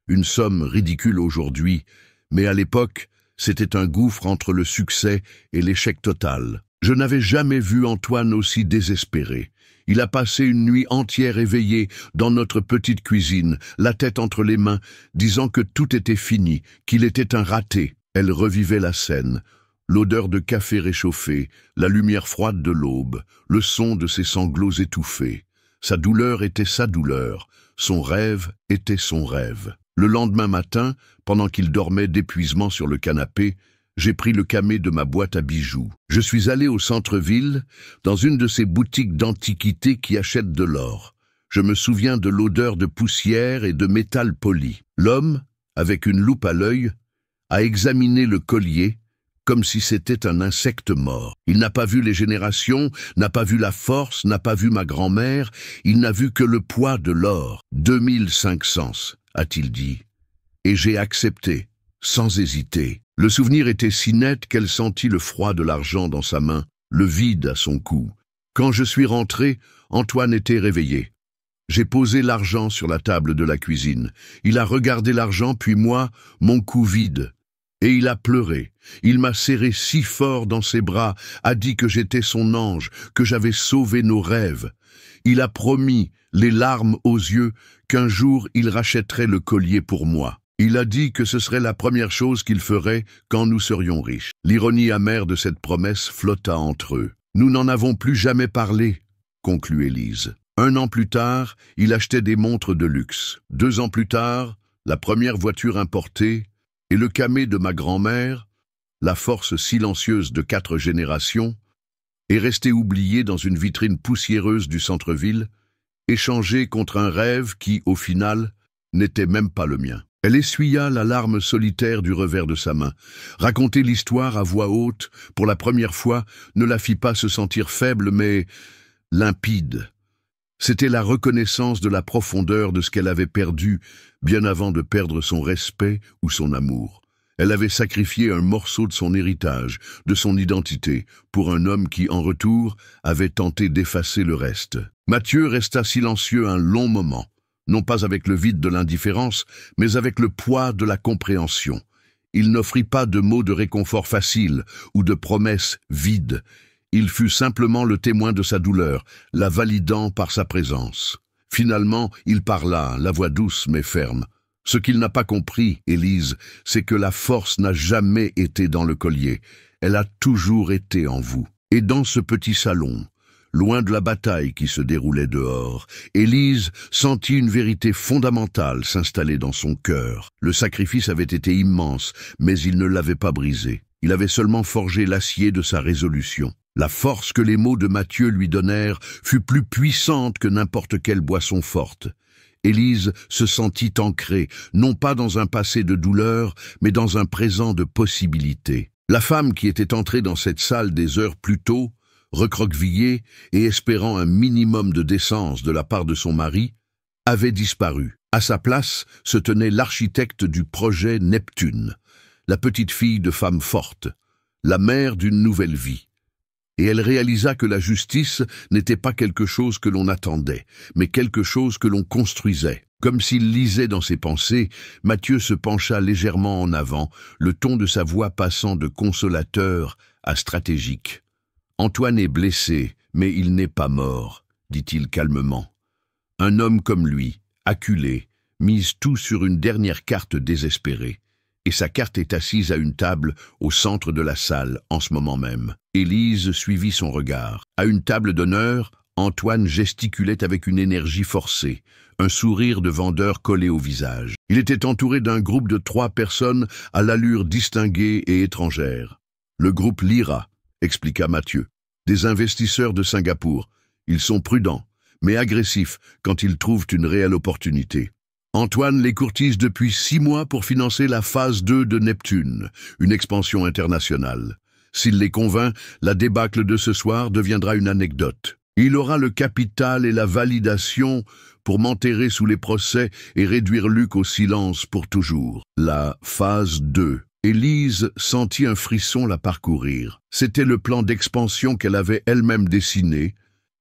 Une somme ridicule aujourd'hui, mais à l'époque, c'était un gouffre entre le succès et l'échec total. Je n'avais jamais vu Antoine aussi désespéré. Il a passé une nuit entière éveillé dans notre petite cuisine, la tête entre les mains, disant que tout était fini, qu'il était un raté. Elle revivait la scène. L'odeur de café réchauffé, la lumière froide de l'aube, le son de ses sanglots étouffés. Sa douleur était sa douleur, son rêve était son rêve. Le lendemain matin, pendant qu'il dormait d'épuisement sur le canapé, j'ai pris le camé de ma boîte à bijoux. Je suis allé au centre-ville, dans une de ces boutiques d'antiquités qui achètent de l'or. Je me souviens de l'odeur de poussière et de métal poli. L'homme, avec une loupe à l'œil, a examiné le collier, comme si c'était un insecte mort. Il n'a pas vu les générations, n'a pas vu la force, n'a pas vu ma grand-mère, il n'a vu que le poids de l'or. 2500, a-t-il dit. Et j'ai accepté, sans hésiter. Le souvenir était si net qu'elle sentit le froid de l'argent dans sa main, le vide à son cou. Quand je suis rentré, Antoine était réveillé. J'ai posé l'argent sur la table de la cuisine. Il a regardé l'argent, puis moi, mon cou vide. Et il a pleuré. Il m'a serré si fort dans ses bras, a dit que j'étais son ange, que j'avais sauvé nos rêves. Il a promis, les larmes aux yeux, qu'un jour il rachèterait le collier pour moi. Il a dit que ce serait la première chose qu'il ferait quand nous serions riches. L'ironie amère de cette promesse flotta entre eux. Nous n'en avons plus jamais parlé, conclut Élise. 1 an plus tard, il achetait des montres de luxe. 2 ans plus tard, la première voiture importée, et le camé de ma grand-mère, la force silencieuse de 4 générations, est resté oublié dans une vitrine poussiéreuse du centre-ville, échangé contre un rêve qui, au final, n'était même pas le mien. Elle essuya la larme solitaire du revers de sa main. Raconter l'histoire à voix haute, pour la première fois, ne la fit pas se sentir faible, mais limpide. C'était la reconnaissance de la profondeur de ce qu'elle avait perdu bien avant de perdre son respect ou son amour. Elle avait sacrifié un morceau de son héritage, de son identité, pour un homme qui, en retour, avait tenté d'effacer le reste. Mathieu resta silencieux un long moment, non pas avec le vide de l'indifférence, mais avec le poids de la compréhension. Il n'offrit pas de mots de réconfort faciles ou de promesses vides. Il fut simplement le témoin de sa douleur, la validant par sa présence. Finalement, il parla, la voix douce mais ferme. Ce qu'il n'a pas compris, Élise, c'est que la force n'a jamais été dans le collier. Elle a toujours été en vous. Et dans ce petit salon, loin de la bataille qui se déroulait dehors, Élise sentit une vérité fondamentale s'installer dans son cœur. Le sacrifice avait été immense, mais il ne l'avait pas brisé. Il avait seulement forgé l'acier de sa résolution. La force que les mots de Mathieu lui donnèrent fut plus puissante que n'importe quelle boisson forte. Élise se sentit ancrée, non pas dans un passé de douleur, mais dans un présent de possibilité. La femme qui était entrée dans cette salle des heures plus tôt, recroquevillée et espérant un minimum de décence de la part de son mari, avait disparu. À sa place se tenait l'architecte du projet Neptune, la petite fille de femme forte, la mère d'une nouvelle vie. Et elle réalisa que la justice n'était pas quelque chose que l'on attendait, mais quelque chose que l'on construisait. Comme s'il lisait dans ses pensées, Mathieu se pencha légèrement en avant, le ton de sa voix passant de consolateur à stratégique. « Antoine est blessé, mais il n'est pas mort, » dit-il calmement. Un homme comme lui, acculé, mise tout sur une dernière carte désespérée. Et sa carte est assise à une table au centre de la salle en ce moment même. Élise suivit son regard. À une table d'honneur, Antoine gesticulait avec une énergie forcée, un sourire de vendeur collé au visage. Il était entouré d'un groupe de 3 personnes à l'allure distinguée et étrangère. Le groupe Lyra, expliqua Mathieu. Des investisseurs de Singapour. Ils sont prudents, mais agressifs quand ils trouvent une réelle opportunité. Antoine les courtise depuis 6 mois pour financer la phase 2 de Neptune, une expansion internationale. S'il les convainc, la débâcle de ce soir deviendra une anecdote. Il aura le capital et la validation pour m'enterrer sous les procès et réduire Luc au silence pour toujours. La phase 2. Élise sentit un frisson la parcourir. C'était le plan d'expansion qu'elle avait elle-même dessiné,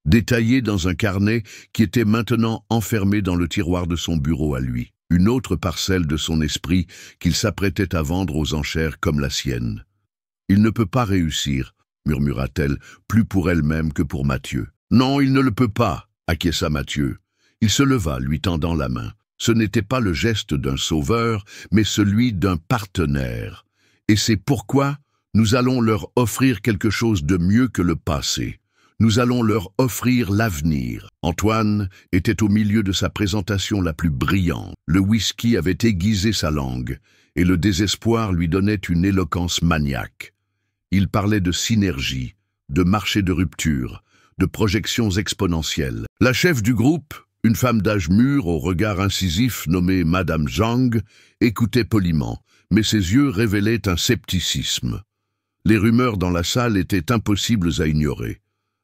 détaillé dans un carnet qui était maintenant enfermé dans le tiroir de son bureau à lui. Une autre parcelle de son esprit qu'il s'apprêtait à vendre aux enchères comme la sienne. « Il ne peut pas réussir », murmura-t-elle, plus pour elle-même que pour Mathieu. « Non, il ne le peut pas », acquiesça Mathieu. Il se leva, lui tendant la main. Ce n'était pas le geste d'un sauveur, mais celui d'un partenaire. Et c'est pourquoi nous allons leur offrir quelque chose de mieux que le passé. Nous allons leur offrir l'avenir. Antoine était au milieu de sa présentation la plus brillante. Le whisky avait aiguisé sa langue, et le désespoir lui donnait une éloquence maniaque. Il parlait de synergie, de marché de rupture, de projections exponentielles. La chef du groupe, une femme d'âge mûr au regard incisif nommée Madame Zhang, écoutait poliment, mais ses yeux révélaient un scepticisme. Les rumeurs dans la salle étaient impossibles à ignorer.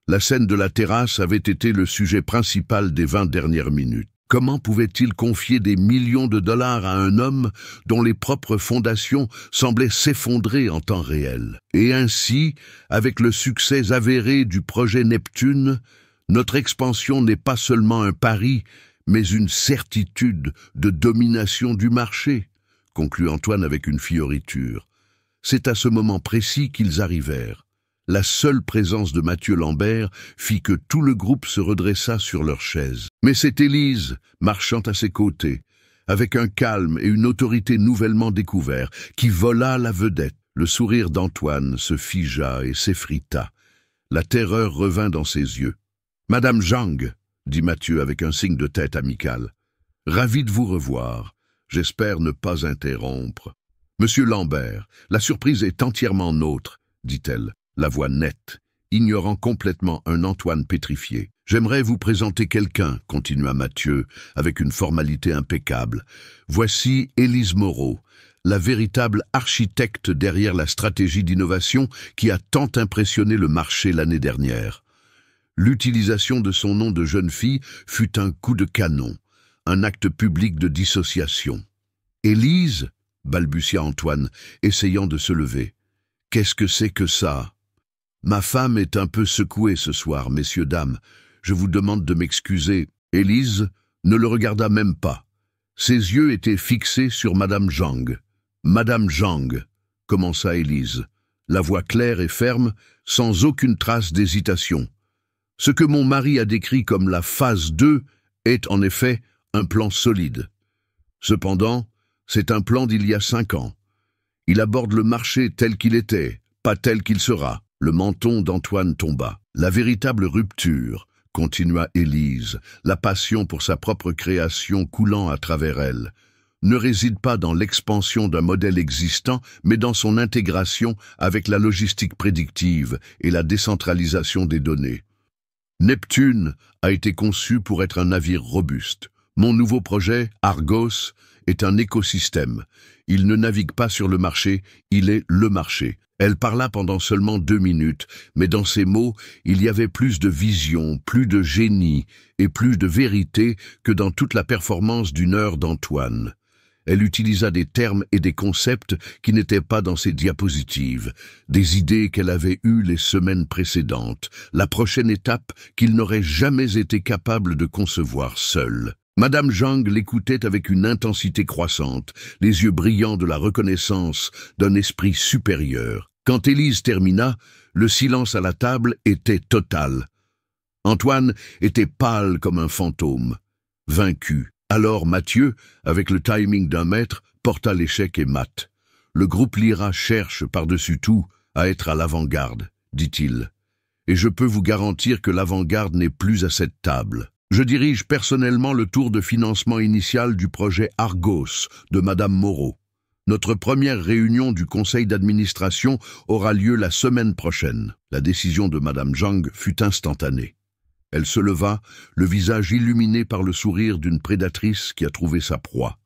La scène de la terrasse avait été le sujet principal des 20 dernières minutes. Comment pouvait-il confier des millions de dollars à un homme dont les propres fondations semblaient s'effondrer en temps réel? Et ainsi, avec le succès avéré du projet Neptune, notre expansion n'est pas seulement un pari, mais une certitude de domination du marché, conclut Antoine avec une fioriture. C'est à ce moment précis qu'ils arrivèrent. La seule présence de Mathieu Lambert fit que tout le groupe se redressa sur leurs chaises. Mais c'est Élise, marchant à ses côtés, avec un calme et une autorité nouvellement découverts, qui vola la vedette. Le sourire d'Antoine se figea et s'effrita. La terreur revint dans ses yeux. « Madame Zhang, » dit Mathieu avec un signe de tête amical. « Ravi de vous revoir. J'espère ne pas interrompre. »« Monsieur Lambert, la surprise est entièrement nôtre, » dit-elle, la voix nette, ignorant complètement un Antoine pétrifié. « J'aimerais vous présenter quelqu'un, » continua Mathieu, avec une formalité impeccable. « Voici Élise Moreau, la véritable architecte derrière la stratégie d'innovation qui a tant impressionné le marché l'année dernière. » L'utilisation de son nom de jeune fille fut un coup de canon, un acte public de dissociation. « Élise » balbutia Antoine, essayant de se lever. « Qu'est-ce que c'est que ça ?»« Ma femme est un peu secouée ce soir, messieurs, dames. Je vous demande de m'excuser. » Élise ne le regarda même pas. Ses yeux étaient fixés sur Madame Zhang. « Madame Zhang » commença Élise, la voix claire et ferme, sans aucune trace d'hésitation. « Ce que mon mari a décrit comme la phase 2 est en effet un plan solide. Cependant, c'est un plan d'il y a 5 ans. Il aborde le marché tel qu'il était, pas tel qu'il sera. » Le menton d'Antoine tomba. « La véritable rupture, » continua Élise, la passion pour sa propre création coulant à travers elle, ne réside pas dans l'expansion d'un modèle existant, mais dans son intégration avec la logistique prédictive et la décentralisation des données. Neptune a été conçu pour être un navire robuste. Mon nouveau projet, Argos, est un écosystème. Il ne navigue pas sur le marché, il est le marché. Elle parla pendant seulement 2 minutes, mais dans ses mots, il y avait plus de vision, plus de génie et plus de vérité que dans toute la performance d'une heure d'Antoine. Elle utilisa des termes et des concepts qui n'étaient pas dans ses diapositives, des idées qu'elle avait eues les semaines précédentes, la prochaine étape qu'il n'aurait jamais été capable de concevoir seul. Madame Zhang l'écoutait avec une intensité croissante, les yeux brillants de la reconnaissance d'un esprit supérieur. Quand Élise termina, le silence à la table était total. Antoine était pâle comme un fantôme, vaincu. Alors Mathieu, avec le timing d'un maître, porta l'échec et mat. « Le groupe Lyra cherche, par-dessus tout, à être à l'avant-garde, dit-il. Et je peux vous garantir que l'avant-garde n'est plus à cette table. Je dirige personnellement le tour de financement initial du projet Argos de Madame Moreau. Notre première réunion du conseil d'administration aura lieu la semaine prochaine. » La décision de Madame Zhang fut instantanée. Elle se leva, le visage illuminé par le sourire d'une prédatrice qui a trouvé sa proie.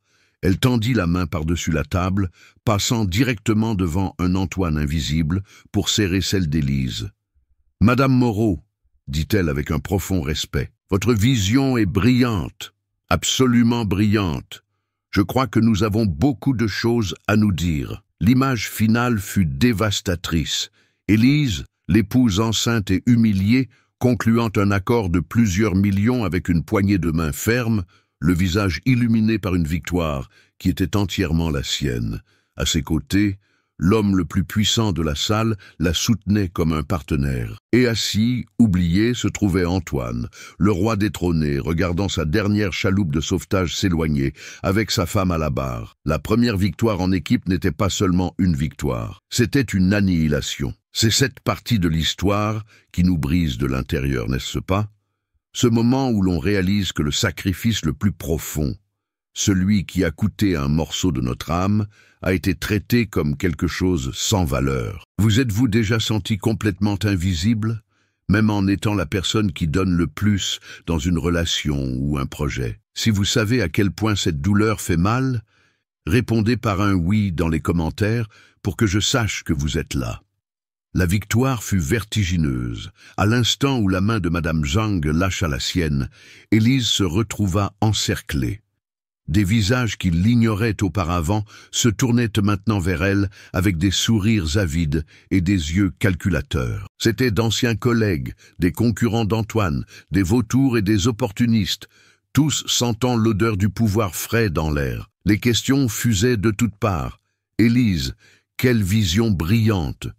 Elle tendit la main par-dessus la table, passant directement devant un Antoine invisible pour serrer celle d'Élise. « Madame Moreau, » dit-elle avec un profond respect, « votre vision est brillante, absolument brillante. Je crois que nous avons beaucoup de choses à nous dire. » L'image finale fut dévastatrice. Élise, l'épouse enceinte et humiliée, concluant un accord de plusieurs millions avec une poignée de main ferme, le visage illuminé par une victoire qui était entièrement la sienne. À ses côtés, l'homme le plus puissant de la salle la soutenait comme un partenaire. Et assis, oublié, se trouvait Antoine, le roi détrôné, regardant sa dernière chaloupe de sauvetage s'éloigner, avec sa femme à la barre. La première victoire en équipe n'était pas seulement une victoire, c'était une annihilation. C'est cette partie de l'histoire qui nous brise de l'intérieur, n'est-ce pas? Ce moment où l'on réalise que le sacrifice le plus profond, celui qui a coûté un morceau de notre âme, a été traité comme quelque chose sans valeur. Vous êtes-vous déjà senti complètement invisible, même en étant la personne qui donne le plus dans une relation ou un projet? Si vous savez à quel point cette douleur fait mal, répondez par un oui dans les commentaires pour que je sache que vous êtes là. La victoire fut vertigineuse. À l'instant où la main de Madame Zhang lâcha la sienne, Élise se retrouva encerclée. Des visages qui l'ignoraient auparavant se tournaient maintenant vers elle avec des sourires avides et des yeux calculateurs. C'étaient d'anciens collègues, des concurrents d'Antoine, des vautours et des opportunistes, tous sentant l'odeur du pouvoir frais dans l'air. Les questions fusaient de toutes parts. « Élise, quelle vision brillante !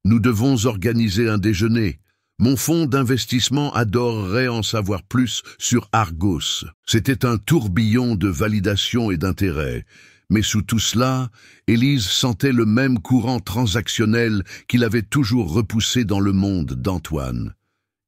Nous devons organiser un déjeuner. Mon fonds d'investissement adorerait en savoir plus sur Argos. » C'était un tourbillon de validation et d'intérêt. Mais sous tout cela, Élise sentait le même courant transactionnel qu'il avait toujours repoussé dans le monde d'Antoine.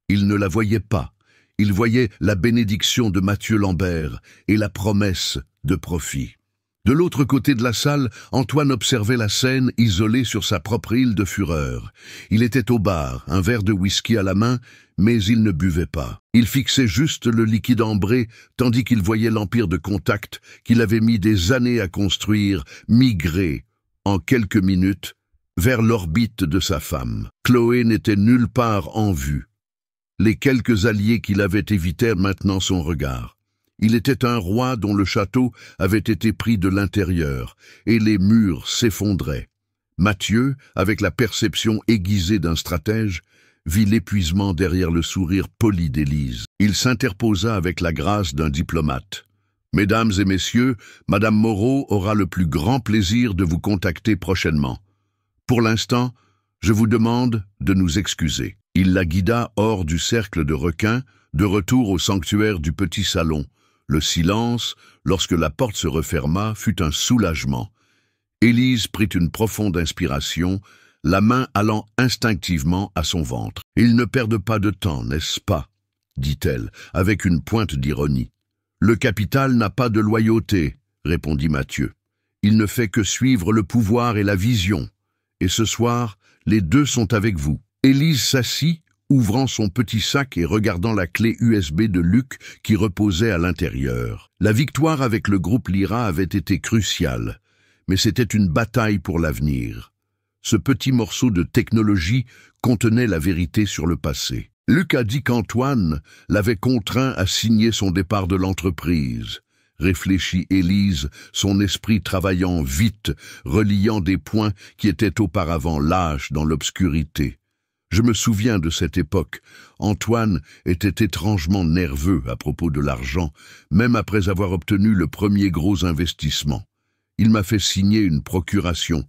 Il ne la voyait pas. Il voyait la bénédiction de Mathieu Lambert et la promesse de profit. De l'autre côté de la salle, Antoine observait la scène isolé sur sa propre île de fureur. Il était au bar, un verre de whisky à la main, mais il ne buvait pas. Il fixait juste le liquide ambré, tandis qu'il voyait l'empire de contact qu'il avait mis des années à construire, migrer, en quelques minutes, vers l'orbite de sa femme. Chloé n'était nulle part en vue. Les quelques alliés qui l'avaient évitèrent maintenant son regard. Il était un roi dont le château avait été pris de l'intérieur, et les murs s'effondraient. Mathieu, avec la perception aiguisée d'un stratège, vit l'épuisement derrière le sourire poli d'Élise. Il s'interposa avec la grâce d'un diplomate. « Mesdames et messieurs, Madame Moreau aura le plus grand plaisir de vous contacter prochainement. Pour l'instant, je vous demande de nous excuser. » Il la guida hors du cercle de requins, de retour au sanctuaire du petit salon. Le silence, lorsque la porte se referma, fut un soulagement. Élise prit une profonde inspiration, la main allant instinctivement à son ventre. « Ils ne perdent pas de temps, n'est-ce pas ?» dit-elle, avec une pointe d'ironie. « Le capital n'a pas de loyauté, » répondit Mathieu. « Il ne fait que suivre le pouvoir et la vision. Et ce soir, les deux sont avec vous. » Élise s'assit, ouvrant son petit sac et regardant la clé USB de Luc qui reposait à l'intérieur. La victoire avec le groupe Lyra avait été cruciale, mais c'était une bataille pour l'avenir. Ce petit morceau de technologie contenait la vérité sur le passé. Luc a dit qu'Antoine l'avait contraint à signer son départ de l'entreprise. Réfléchit Élise, son esprit travaillant vite, reliant des points qui étaient auparavant lâches dans l'obscurité. Je me souviens de cette époque. Antoine était étrangement nerveux à propos de l'argent, même après avoir obtenu le premier gros investissement. Il m'a fait signer une procuration,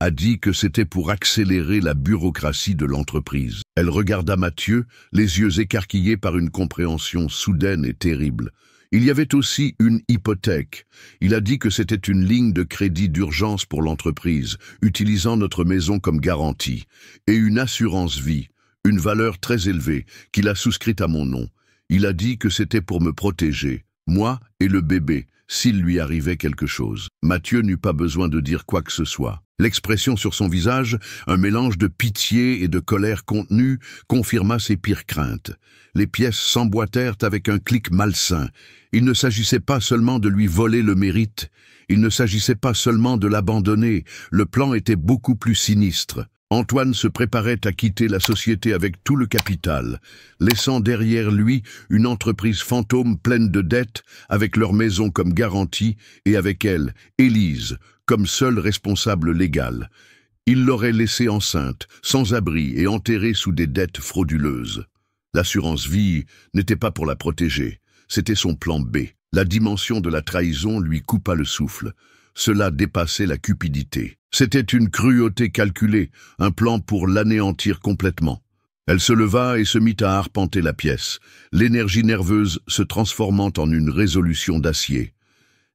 a dit que c'était pour accélérer la bureaucratie de l'entreprise. Elle regarda Mathieu, les yeux écarquillés par une compréhension soudaine et terrible. Il y avait aussi une hypothèque. Il a dit que c'était une ligne de crédit d'urgence pour l'entreprise, utilisant notre maison comme garantie, et une assurance vie, une valeur très élevée, qu'il a souscrite à mon nom. Il a dit que c'était pour me protéger, moi et le bébé, s'il lui arrivait quelque chose. Mathieu n'eut pas besoin de dire quoi que ce soit. L'expression sur son visage, un mélange de pitié et de colère contenue, confirma ses pires craintes. Les pièces s'emboîtèrent avec un clic malsain. Il ne s'agissait pas seulement de lui voler le mérite, il ne s'agissait pas seulement de l'abandonner, le plan était beaucoup plus sinistre. Antoine se préparait à quitter la société avec tout le capital, laissant derrière lui une entreprise fantôme pleine de dettes, avec leur maison comme garantie, et avec elle, Élise, comme seule responsable légale. Il l'aurait laissée enceinte, sans abri et enterrée sous des dettes frauduleuses. L'assurance vie n'était pas pour la protéger, c'était son plan B. La dimension de la trahison lui coupa le souffle. Cela dépassait la cupidité. C'était une cruauté calculée, un plan pour l'anéantir complètement. Elle se leva et se mit à arpenter la pièce, l'énergie nerveuse se transformant en une résolution d'acier.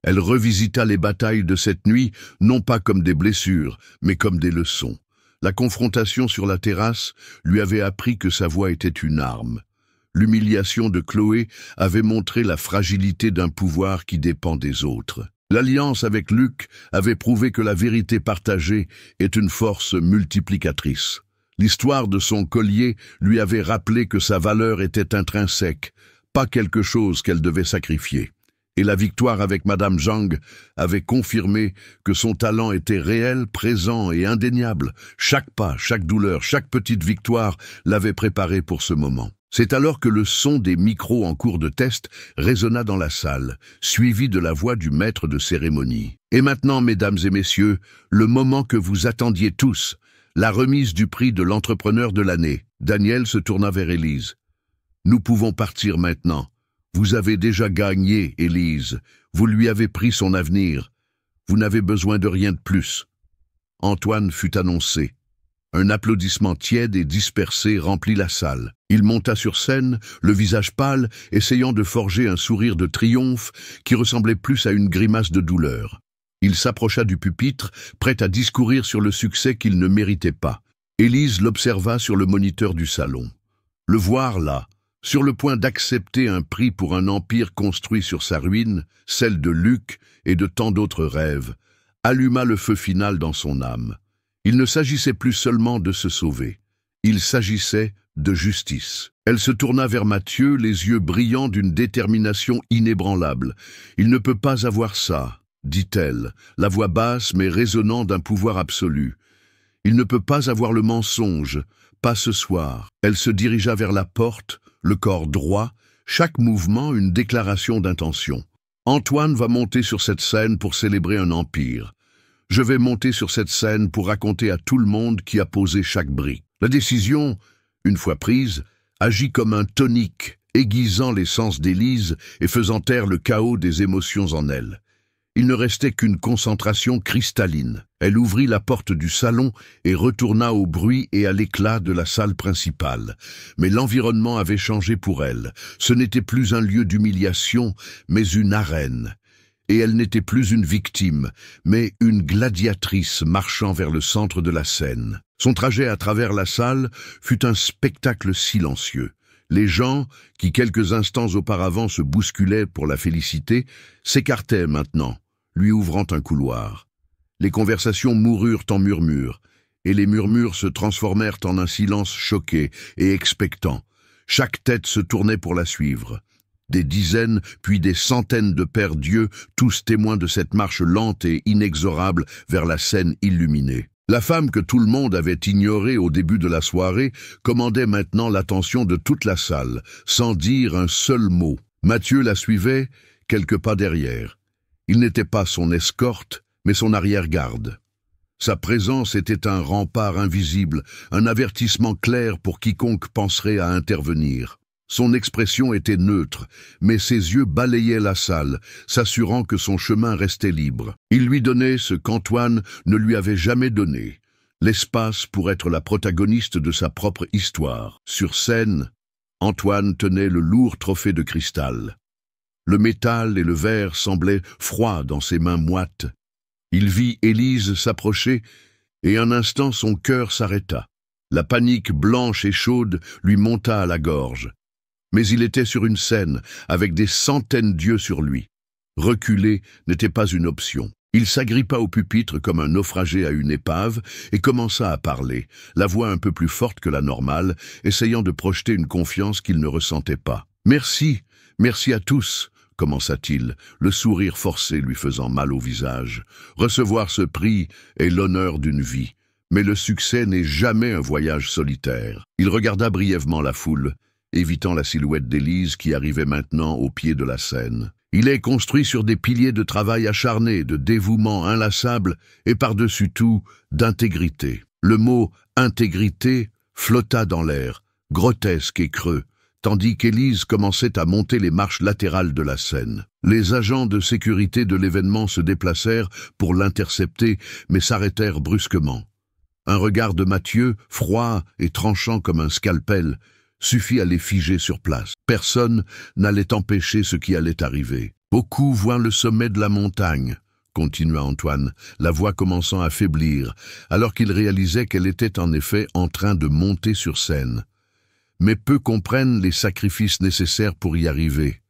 Elle revisita les batailles de cette nuit, non pas comme des blessures, mais comme des leçons. La confrontation sur la terrasse lui avait appris que sa voix était une arme. L'humiliation de Chloé avait montré la fragilité d'un pouvoir qui dépend des autres. L'alliance avec Luc avait prouvé que la vérité partagée est une force multiplicatrice. L'histoire de son collier lui avait rappelé que sa valeur était intrinsèque, pas quelque chose qu'elle devait sacrifier. Et la victoire avec Madame Zhang avait confirmé que son talent était réel, présent et indéniable. Chaque pas, chaque douleur, chaque petite victoire l'avait préparé pour ce moment. C'est alors que le son des micros en cours de test résonna dans la salle, suivi de la voix du maître de cérémonie. Et maintenant, mesdames et messieurs, le moment que vous attendiez tous, la remise du prix de l'entrepreneur de l'année. Daniel se tourna vers Élise. Nous pouvons partir maintenant. Vous avez déjà gagné, Élise. Vous lui avez pris son avenir. Vous n'avez besoin de rien de plus. Antoine fut annoncé. Un applaudissement tiède et dispersé remplit la salle. Il monta sur scène, le visage pâle, essayant de forger un sourire de triomphe qui ressemblait plus à une grimace de douleur. Il s'approcha du pupitre, prêt à discourir sur le succès qu'il ne méritait pas. Élise l'observa sur le moniteur du salon. Le voir là, sur le point d'accepter un prix pour un empire construit sur sa ruine, celle de Luc et de tant d'autres rêves, alluma le feu final dans son âme. Il ne s'agissait plus seulement de se sauver, il s'agissait de justice. Elle se tourna vers Mathieu, les yeux brillants d'une détermination inébranlable. « Il ne peut pas avoir ça », dit-elle, la voix basse mais résonnant d'un pouvoir absolu. « Il ne peut pas avoir le mensonge, pas ce soir. » Elle se dirigea vers la porte, le corps droit, chaque mouvement une déclaration d'intention. Antoine va monter sur cette scène pour célébrer un empire. Je vais monter sur cette scène pour raconter à tout le monde qui a posé chaque brique. La décision, une fois prise, agit comme un tonique, aiguisant les sens d'Élise et faisant taire le chaos des émotions en elle. Il ne restait qu'une concentration cristalline. Elle ouvrit la porte du salon et retourna au bruit et à l'éclat de la salle principale. Mais l'environnement avait changé pour elle. Ce n'était plus un lieu d'humiliation, mais une arène. Et elle n'était plus une victime, mais une gladiatrice marchant vers le centre de la scène. Son trajet à travers la salle fut un spectacle silencieux. Les gens, qui quelques instants auparavant se bousculaient pour la féliciter, s'écartaient maintenant, lui ouvrant un couloir. Les conversations moururent en murmures, et les murmures se transformèrent en un silence choqué et expectant. Chaque tête se tournait pour la suivre. Des dizaines, puis des centaines de pères dieux, tous témoins de cette marche lente et inexorable vers la scène illuminée. La femme que tout le monde avait ignorée au début de la soirée commandait maintenant l'attention de toute la salle, sans dire un seul mot. Mathieu la suivait, quelques pas derrière. Il n'était pas son escorte, mais son arrière-garde. Sa présence était un rempart invisible, un avertissement clair pour quiconque penserait à intervenir. Son expression était neutre, mais ses yeux balayaient la salle, s'assurant que son chemin restait libre. Il lui donnait ce qu'Antoine ne lui avait jamais donné, l'espace pour être la protagoniste de sa propre histoire. Sur scène, Antoine tenait le lourd trophée de cristal. Le métal et le verre semblaient froids dans ses mains moites. Il vit Élise s'approcher, et un instant son cœur s'arrêta. La panique blanche et chaude lui monta à la gorge. Mais il était sur une scène, avec des centaines d'yeux sur lui. Reculer n'était pas une option. Il s'agrippa au pupitre comme un naufragé à une épave et commença à parler, la voix un peu plus forte que la normale, essayant de projeter une confiance qu'il ne ressentait pas. « Merci, merci à tous », commença-t-il, le sourire forcé lui faisant mal au visage. « Recevoir ce prix est l'honneur d'une vie, mais le succès n'est jamais un voyage solitaire. » Il regarda brièvement la foule, évitant la silhouette d'Élise qui arrivait maintenant au pied de la scène. Il est construit sur des piliers de travail acharné, de dévouement inlassable et par-dessus tout, d'intégrité. Le mot « intégrité » flotta dans l'air, grotesque et creux, tandis qu'Élise commençait à monter les marches latérales de la scène. Les agents de sécurité de l'événement se déplacèrent pour l'intercepter, mais s'arrêtèrent brusquement. Un regard de Mathieu, froid et tranchant comme un scalpel, suffit à les figer sur place. Personne n'allait empêcher ce qui allait arriver. Beaucoup voient le sommet de la montagne, continua Antoine, la voix commençant à faiblir, alors qu'il réalisait qu'elle était en effet en train de monter sur scène. Mais peu comprennent les sacrifices nécessaires pour y arriver.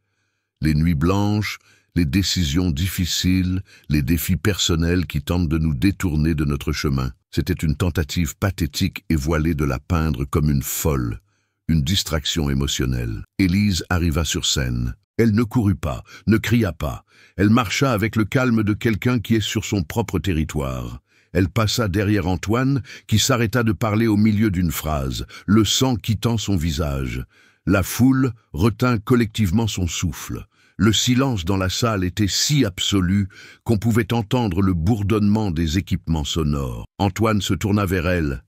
Les nuits blanches, les décisions difficiles, les défis personnels qui tentent de nous détourner de notre chemin. C'était une tentative pathétique et voilée de la peindre comme une folle. Une distraction émotionnelle. Élise arriva sur scène. Elle ne courut pas, ne cria pas. Elle marcha avec le calme de quelqu'un qui est sur son propre territoire. Elle passa derrière Antoine, qui s'arrêta de parler au milieu d'une phrase, le sang quittant son visage. La foule retint collectivement son souffle. Le silence dans la salle était si absolu qu'on pouvait entendre le bourdonnement des équipements sonores. Antoine se tourna vers elle,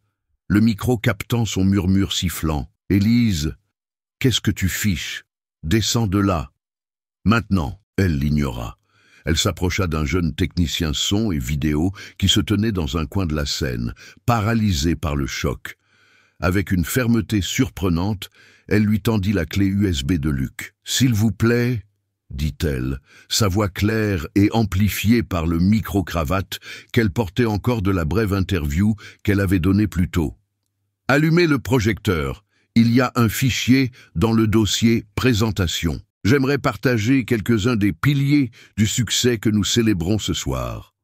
le micro captant son murmure sifflant. « Élise, qu'est-ce que tu fiches? Descends de là. » Maintenant, elle l'ignora. Elle s'approcha d'un jeune technicien son et vidéo qui se tenait dans un coin de la scène, paralysé par le choc. Avec une fermeté surprenante, elle lui tendit la clé USB de Luc. « S'il vous plaît, » dit-elle, sa voix claire et amplifiée par le micro-cravate qu'elle portait encore de la brève interview qu'elle avait donnée plus tôt. « Allumez le projecteur. Il y a un fichier dans le dossier « Présentation ». J'aimerais partager quelques-uns des piliers du succès que nous célébrons ce soir. »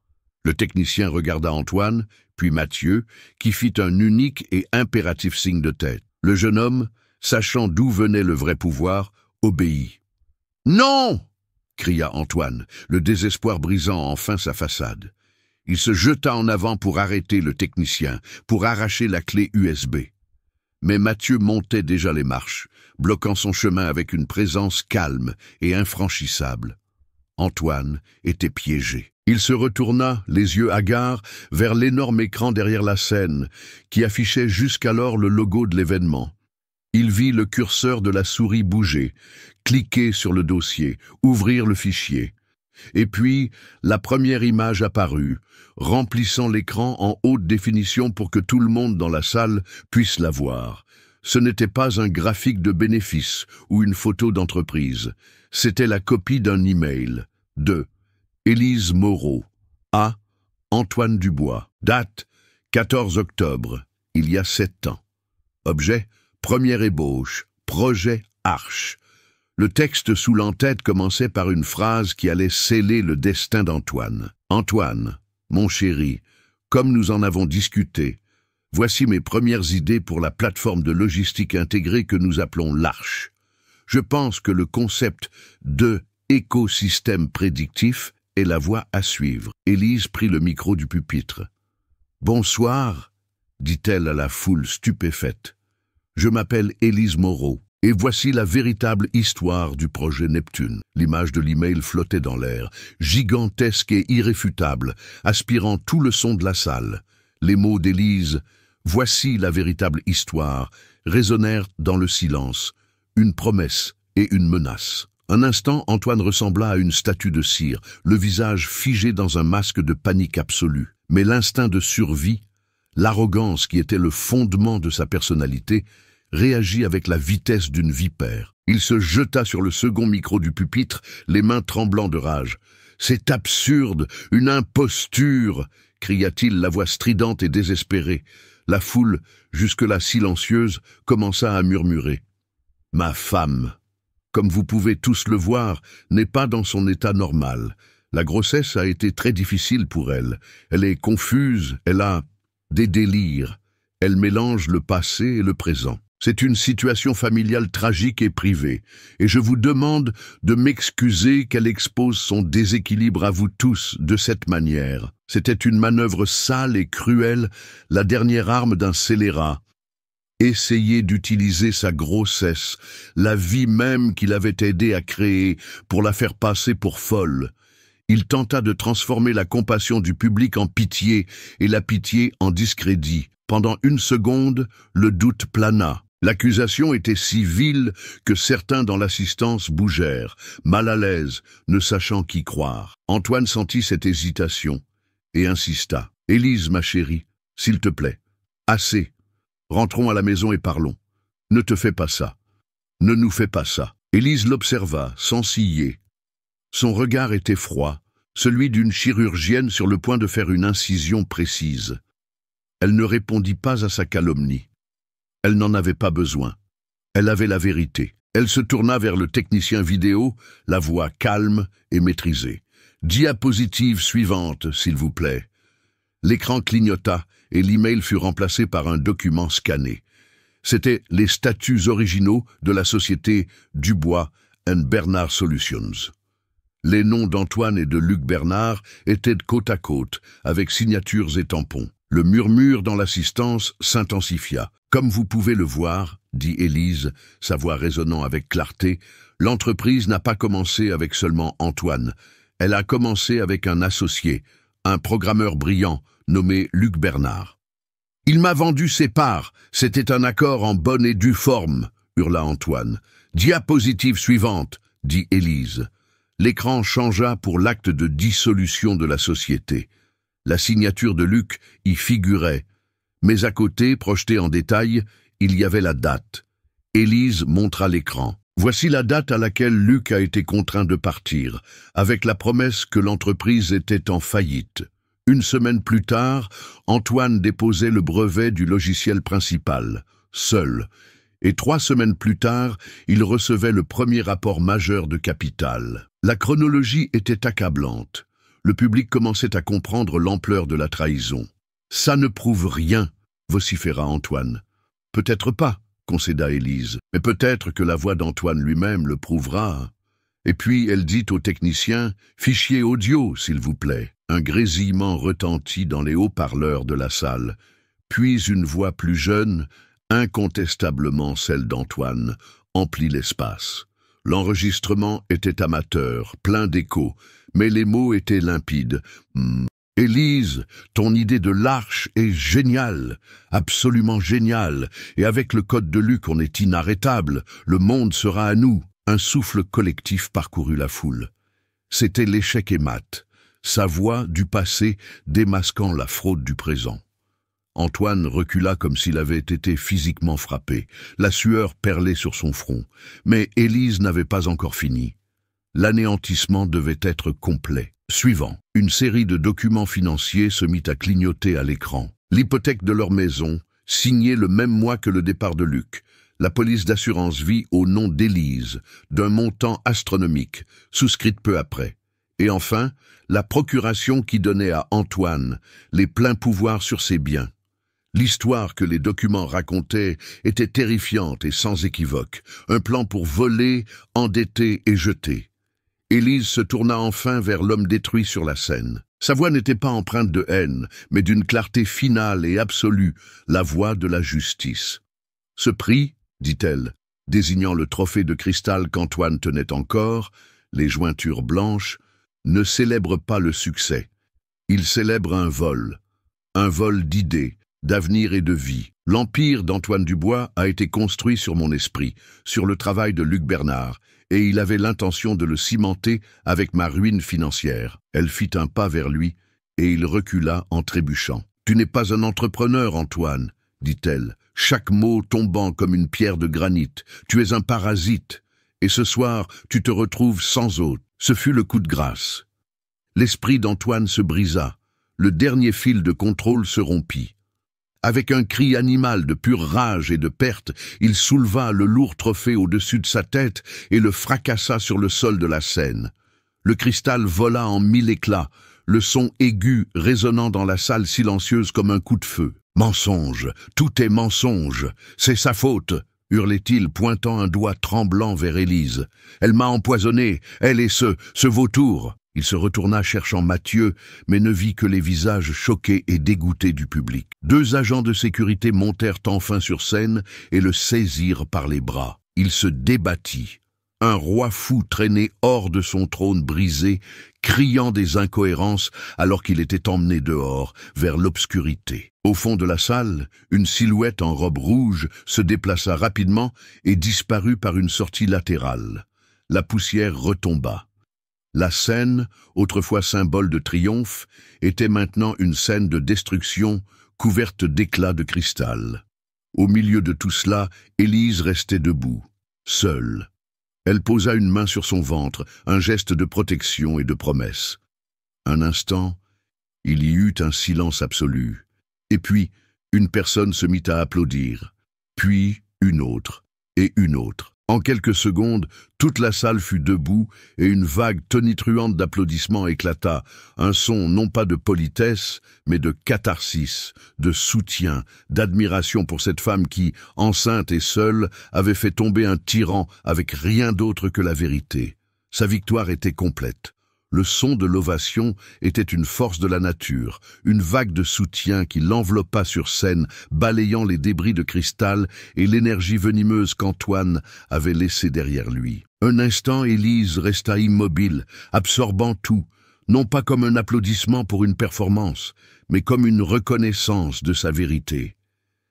Le technicien regarda Antoine, puis Mathieu, qui fit un unique et impératif signe de tête. Le jeune homme, sachant d'où venait le vrai pouvoir, obéit. « Non !» cria Antoine, le désespoir brisant enfin sa façade. Il se jeta en avant pour arrêter le technicien, pour arracher la clé USB. Mais Mathieu montait déjà les marches, bloquant son chemin avec une présence calme et infranchissable. Antoine était piégé. Il se retourna, les yeux hagards, vers l'énorme écran derrière la scène, qui affichait jusqu'alors le logo de l'événement. Il vit le curseur de la souris bouger, cliquer sur le dossier, ouvrir le fichier. Et puis, la première image apparut, remplissant l'écran en haute définition pour que tout le monde dans la salle puisse la voir. Ce n'était pas un graphique de bénéfice ou une photo d'entreprise. C'était la copie d'un email de Élise Moreau à Antoine Dubois. Date 14 octobre, il y a 7 ans. Objet, première ébauche, projet Arche. Le texte sous l'entête commençait par une phrase qui allait sceller le destin d'Antoine. Antoine, mon chéri, comme nous en avons discuté, voici mes premières idées pour la plateforme de logistique intégrée que nous appelons l'Arche. Je pense que le concept de écosystème prédictif est la voie à suivre. Élise prit le micro du pupitre. « Bonsoir, dit-elle à la foule stupéfaite. Je m'appelle Élise Moreau, et voici la véritable histoire du projet Neptune. » L'image de l'email flottait dans l'air, gigantesque et irréfutable, aspirant tout le son de la salle. Les mots d'Élise « Voici la véritable histoire » résonnèrent dans le silence, une promesse et une menace. Un instant, Antoine ressembla à une statue de cire, le visage figé dans un masque de panique absolue. Mais l'instinct de survie, l'arrogance qui était le fondement de sa personnalité, réagit avec la vitesse d'une vipère. Il se jeta sur le second micro du pupitre, les mains tremblant de rage. « C'est absurde, une imposture !» cria-t-il, la voix stridente et désespérée. La foule, jusque-là silencieuse, commença à murmurer. « Ma femme, comme vous pouvez tous le voir, n'est pas dans son état normal. La grossesse a été très difficile pour elle. Elle est confuse, elle a des délires. Elle mélange le passé et le présent. C'est une situation familiale tragique et privée, et je vous demande de m'excuser qu'elle expose son déséquilibre à vous tous de cette manière. C'était une manœuvre sale et cruelle, la dernière arme d'un scélérat. Essayer d'utiliser sa grossesse, la vie même qu'il avait aidé à créer, pour la faire passer pour folle. Il tenta de transformer la compassion du public en pitié et la pitié en discrédit. Pendant une seconde, le doute plana. L'accusation était si vile que certains dans l'assistance bougèrent, mal à l'aise, ne sachant qui croire. Antoine sentit cette hésitation et insista. « Élise, ma chérie, s'il te plaît, assez. Rentrons à la maison et parlons. Ne te fais pas ça. Ne nous fais pas ça. » Élise l'observa, sans ciller. Son regard était froid, celui d'une chirurgienne sur le point de faire une incision précise. Elle ne répondit pas à sa calomnie. Elle n'en avait pas besoin. Elle avait la vérité. Elle se tourna vers le technicien vidéo, la voix calme et maîtrisée. « Diapositive suivante, s'il vous plaît. » L'écran clignota et l'email fut remplacé par un document scanné. C'étaient les statuts originaux de la société Dubois & Bernard Solutions. Les noms d'Antoine et de Luc Bernard étaient côte à côte, avec signatures et tampons. Le murmure dans l'assistance s'intensifia. « Comme vous pouvez le voir, dit Élise, sa voix résonnant avec clarté, l'entreprise n'a pas commencé avec seulement Antoine. Elle a commencé avec un associé, un programmeur brillant, nommé Luc Bernard. « Il m'a vendu ses parts, c'était un accord en bonne et due forme, hurla Antoine. « Diapositive suivante, dit Élise. L'écran changea pour l'acte de dissolution de la société. La signature de Luc y figurait, mais à côté, projetée en détail, il y avait la date. Élise montra l'écran. Voici la date à laquelle Luc a été contraint de partir, avec la promesse que l'entreprise était en faillite. Une semaine plus tard, Antoine déposait le brevet du logiciel principal, seul, et 3 semaines plus tard, il recevait le premier rapport majeur de capital. La chronologie était accablante. Le public commençait à comprendre l'ampleur de la trahison. « Ça ne prouve rien », vociféra Antoine. « Peut-être pas », concéda Élise, « mais peut-être que la voix d'Antoine lui-même le prouvera. » Et puis elle dit au technicien « Fichier audio, s'il vous plaît ». Un grésillement retentit dans les haut-parleurs de la salle. Puis une voix plus jeune, incontestablement celle d'Antoine, emplit l'espace. L'enregistrement était amateur, plein d'échos, mais les mots étaient limpides. Élise, ton idée de l'arche est géniale, absolument géniale, et avec le code de Luc on est inarrêtable, le monde sera à nous. Un souffle collectif parcourut la foule. C'était l'échec et mat, sa voix du passé démasquant la fraude du présent. Antoine recula comme s'il avait été physiquement frappé. La sueur perlait sur son front. Mais Élise n'avait pas encore fini. L'anéantissement devait être complet. Suivant, une série de documents financiers se mit à clignoter à l'écran. L'hypothèque de leur maison, signée le même mois que le départ de Luc. La police d'assurance vie au nom d'Élise, d'un montant astronomique, souscrite peu après. Et enfin, la procuration qui donnait à Antoine les pleins pouvoirs sur ses biens. L'histoire que les documents racontaient était terrifiante et sans équivoque. Un plan pour voler, endetter et jeter. Élise se tourna enfin vers l'homme détruit sur la scène. Sa voix n'était pas empreinte de haine, mais d'une clarté finale et absolue, la voix de la justice. « Ce prix, dit-elle, désignant le trophée de cristal qu'Antoine tenait encore, les jointures blanches, ne célèbre pas le succès. Il célèbre un vol d'idées, d'avenir et de vie. L'empire d'Antoine Dubois a été construit sur mon esprit, sur le travail de Luc Bernard, et il avait l'intention de le cimenter avec ma ruine financière. » Elle fit un pas vers lui, et il recula en trébuchant. « Tu n'es pas un entrepreneur, Antoine, dit-elle, chaque mot tombant comme une pierre de granit. Tu es un parasite, et ce soir, tu te retrouves sans hôte. » Ce fut le coup de grâce. L'esprit d'Antoine se brisa, le dernier fil de contrôle se rompit. Avec un cri animal de pure rage et de perte, il souleva le lourd trophée au-dessus de sa tête et le fracassa sur le sol de la scène. Le cristal vola en 1000 éclats, le son aigu résonnant dans la salle silencieuse comme un coup de feu. « Mensonge, tout est mensonge, c'est sa faute !» hurlait-il, pointant un doigt tremblant vers Élise. « Elle m'a empoisonné, elle et ce vautour !» Il se retourna cherchant Mathieu, mais ne vit que les visages choqués et dégoûtés du public. 2 agents de sécurité montèrent enfin sur scène et le saisirent par les bras. Il se débattit. Un roi fou traîné hors de son trône brisé, criant des incohérences alors qu'il était emmené dehors, vers l'obscurité. Au fond de la salle, une silhouette en robe rouge se déplaça rapidement et disparut par une sortie latérale. La poussière retomba. La scène, autrefois symbole de triomphe, était maintenant une scène de destruction couverte d'éclats de cristal. Au milieu de tout cela, Élise restait debout, seule. Elle posa une main sur son ventre, un geste de protection et de promesse. Un instant, il y eut un silence absolu. Et puis, une personne se mit à applaudir, puis une autre et une autre. En quelques secondes, toute la salle fut debout et une vague tonitruante d'applaudissements éclata, un son non pas de politesse, mais de catharsis, de soutien, d'admiration pour cette femme qui, enceinte et seule, avait fait tomber un tyran avec rien d'autre que la vérité. Sa victoire était complète. Le son de l'ovation était une force de la nature, une vague de soutien qui l'enveloppa sur scène, balayant les débris de cristal et l'énergie venimeuse qu'Antoine avait laissée derrière lui. Un instant, Élise resta immobile, absorbant tout, non pas comme un applaudissement pour une performance, mais comme une reconnaissance de sa vérité.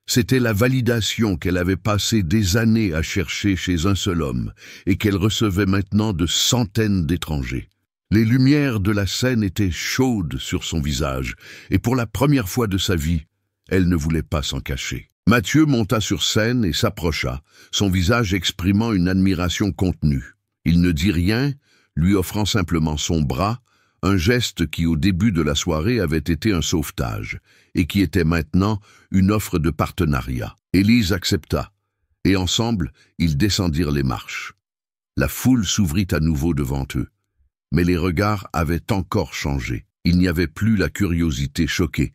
C'était la validation qu'elle avait passé des années à chercher chez un seul homme et qu'elle recevait maintenant de centaines d'étrangers. Les lumières de la scène étaient chaudes sur son visage, et pour la première fois de sa vie, elle ne voulait pas s'en cacher. Mathieu monta sur scène et s'approcha, son visage exprimant une admiration contenue. Il ne dit rien, lui offrant simplement son bras, un geste qui au début de la soirée avait été un sauvetage, et qui était maintenant une offre de partenariat. Élise accepta, et ensemble, ils descendirent les marches. La foule s'ouvrit à nouveau devant eux. Mais les regards avaient encore changé. Il n'y avait plus la curiosité choquée,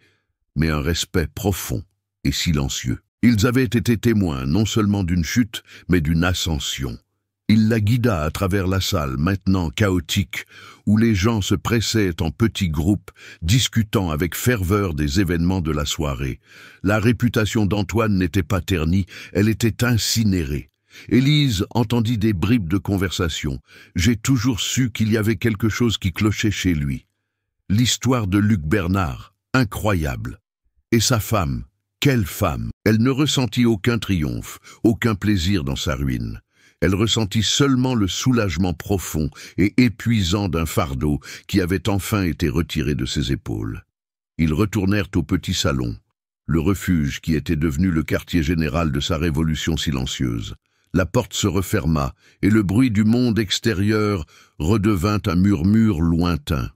mais un respect profond et silencieux. Ils avaient été témoins non seulement d'une chute, mais d'une ascension. Il la guida à travers la salle, maintenant chaotique, où les gens se pressaient en petits groupes, discutant avec ferveur des événements de la soirée. La réputation d'Antoine n'était pas ternie, elle était incinérée. Élise entendit des bribes de conversation. J'ai toujours su qu'il y avait quelque chose qui clochait chez lui. L'histoire de Luc Bernard, incroyable. Et sa femme, quelle femme! Elle ne ressentit aucun triomphe, aucun plaisir dans sa ruine. Elle ressentit seulement le soulagement profond et épuisant d'un fardeau qui avait enfin été retiré de ses épaules. Ils retournèrent au petit salon, le refuge qui était devenu le quartier général de sa révolution silencieuse. La porte se referma et le bruit du monde extérieur redevint un murmure lointain.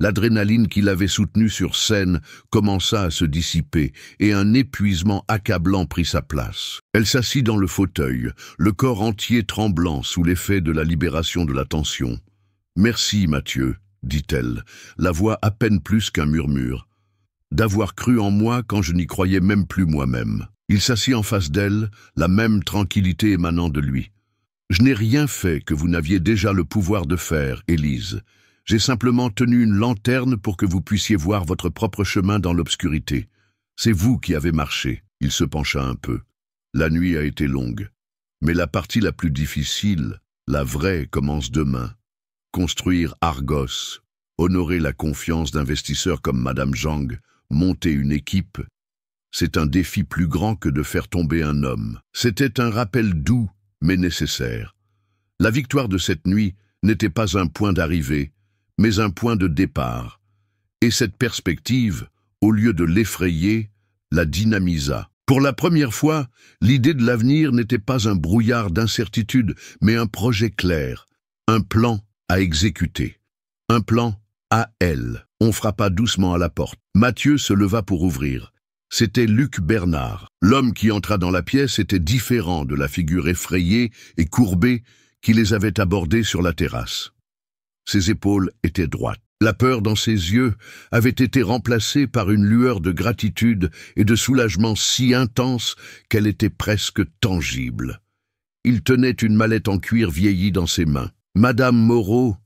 L'adrénaline qui l'avait soutenu sur scène commença à se dissiper et un épuisement accablant prit sa place. Elle s'assit dans le fauteuil, le corps entier tremblant sous l'effet de la libération de la tension. « Merci, Mathieu, » dit-elle, la voix à peine plus qu'un murmure. « D'avoir cru en moi quand je n'y croyais même plus moi-même. » Il s'assit en face d'elle, la même tranquillité émanant de lui. « Je n'ai rien fait que vous n'aviez déjà le pouvoir de faire, Élise. J'ai simplement tenu une lanterne pour que vous puissiez voir votre propre chemin dans l'obscurité. C'est vous qui avez marché. » Il se pencha un peu. La nuit a été longue. Mais la partie la plus difficile, la vraie, commence demain. Construire Argos, honorer la confiance d'investisseurs comme Madame Zhang, monter une équipe, c'est un défi plus grand que de faire tomber un homme. C'était un rappel doux, mais nécessaire. La victoire de cette nuit n'était pas un point d'arrivée, mais un point de départ. Et cette perspective, au lieu de l'effrayer, la dynamisa. Pour la première fois, l'idée de l'avenir n'était pas un brouillard d'incertitude, mais un projet clair, un plan à exécuter. Un plan à elle. On frappa doucement à la porte. Mathieu se leva pour ouvrir. C'était Luc Bernard. L'homme qui entra dans la pièce était différent de la figure effrayée et courbée qui les avait abordés sur la terrasse. Ses épaules étaient droites. La peur dans ses yeux avait été remplacée par une lueur de gratitude et de soulagement si intense qu'elle était presque tangible. Il tenait une mallette en cuir vieillie dans ses mains. « Madame Moreau, »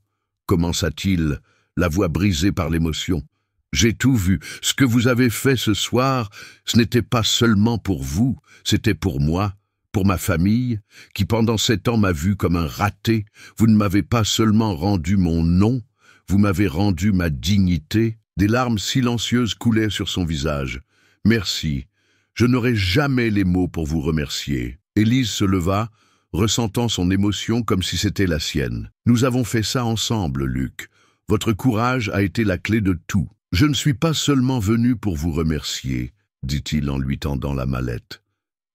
commença-t-il, la voix brisée par l'émotion, « j'ai tout vu. Ce que vous avez fait ce soir, ce n'était pas seulement pour vous, c'était pour moi. Pour ma famille, qui pendant 7 ans m'a vu comme un raté. Vous ne m'avez pas seulement rendu mon nom, vous m'avez rendu ma dignité. » Des larmes silencieuses coulaient sur son visage. « Merci. Je n'aurai jamais les mots pour vous remercier. » Élise se leva, ressentant son émotion comme si c'était la sienne. « Nous avons fait ça ensemble, Luc. Votre courage a été la clé de tout. Je ne suis pas seulement venu pour vous remercier, » dit-il en lui tendant la mallette.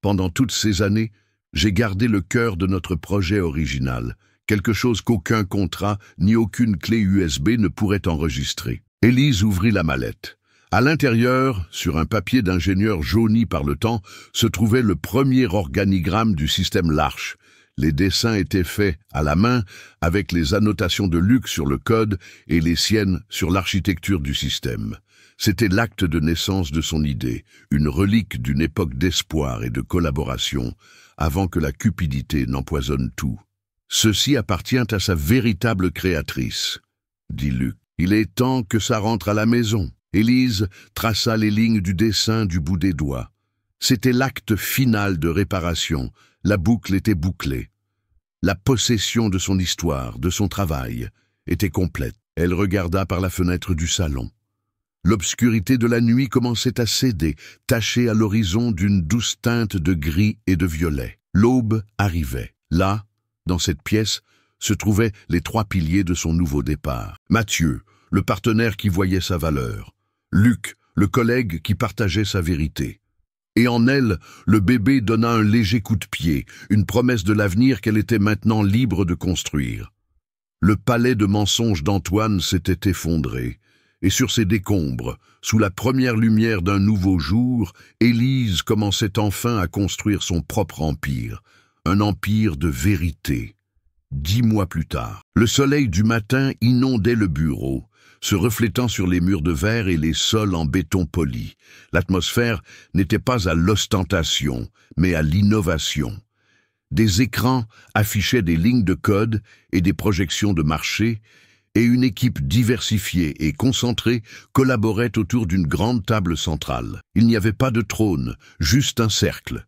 Pendant toutes ces années, j'ai gardé le cœur de notre projet original, quelque chose qu'aucun contrat ni aucune clé USB ne pourrait enregistrer. Élise ouvrit la mallette. À l'intérieur, sur un papier d'ingénieur jauni par le temps, se trouvait le premier organigramme du système L'Arche. Les dessins étaient faits à la main, avec les annotations de Luc sur le code et les siennes sur l'architecture du système. C'était l'acte de naissance de son idée, une relique d'une époque d'espoir et de collaboration, avant que la cupidité n'empoisonne tout. « Ceci appartient à sa véritable créatrice, » dit Luc. « Il est temps que ça rentre à la maison. » Élise traça les lignes du dessin du bout des doigts. C'était l'acte final de réparation, la boucle était bouclée. La possession de son histoire, de son travail, était complète. Elle regarda par la fenêtre du salon. L'obscurité de la nuit commençait à céder, tachée à l'horizon d'une douce teinte de gris et de violet. L'aube arrivait. Là, dans cette pièce, se trouvaient les 3 piliers de son nouveau départ. Mathieu, le partenaire qui voyait sa valeur. Luc, le collègue qui partageait sa vérité. Et en elle, le bébé donna un léger coup de pied, une promesse de l'avenir qu'elle était maintenant libre de construire. Le palais de mensonges d'Antoine s'était effondré. Et sur ces décombres, sous la première lumière d'un nouveau jour, Élise commençait enfin à construire son propre empire, un empire de vérité. 10 mois plus tard, le soleil du matin inondait le bureau, se reflétant sur les murs de verre et les sols en béton poli. L'atmosphère n'était pas à l'ostentation, mais à l'innovation. Des écrans affichaient des lignes de code et des projections de marché, et une équipe diversifiée et concentrée collaborait autour d'une grande table centrale. Il n'y avait pas de trône, juste un cercle.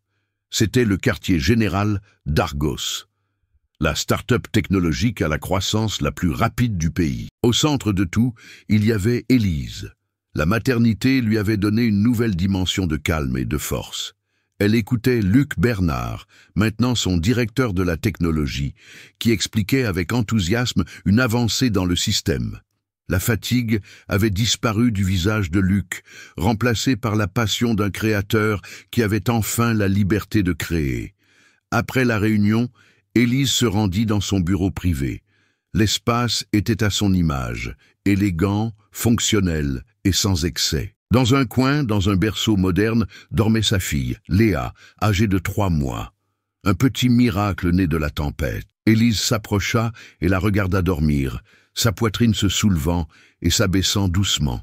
C'était le quartier général d'Argos, la start-up technologique à la croissance la plus rapide du pays. Au centre de tout, il y avait Élise. La maternité lui avait donné une nouvelle dimension de calme et de force. Elle écoutait Luc Bernard, maintenant son directeur de la technologie, qui expliquait avec enthousiasme une avancée dans le système. La fatigue avait disparu du visage de Luc, remplacée par la passion d'un créateur qui avait enfin la liberté de créer. Après la réunion, Élise se rendit dans son bureau privé. L'espace était à son image, élégant, fonctionnel et sans excès. Dans un coin, dans un berceau moderne, dormait sa fille, Léa, âgée de 3 mois. Un petit miracle né de la tempête. Élise s'approcha et la regarda dormir, sa poitrine se soulevant et s'abaissant doucement.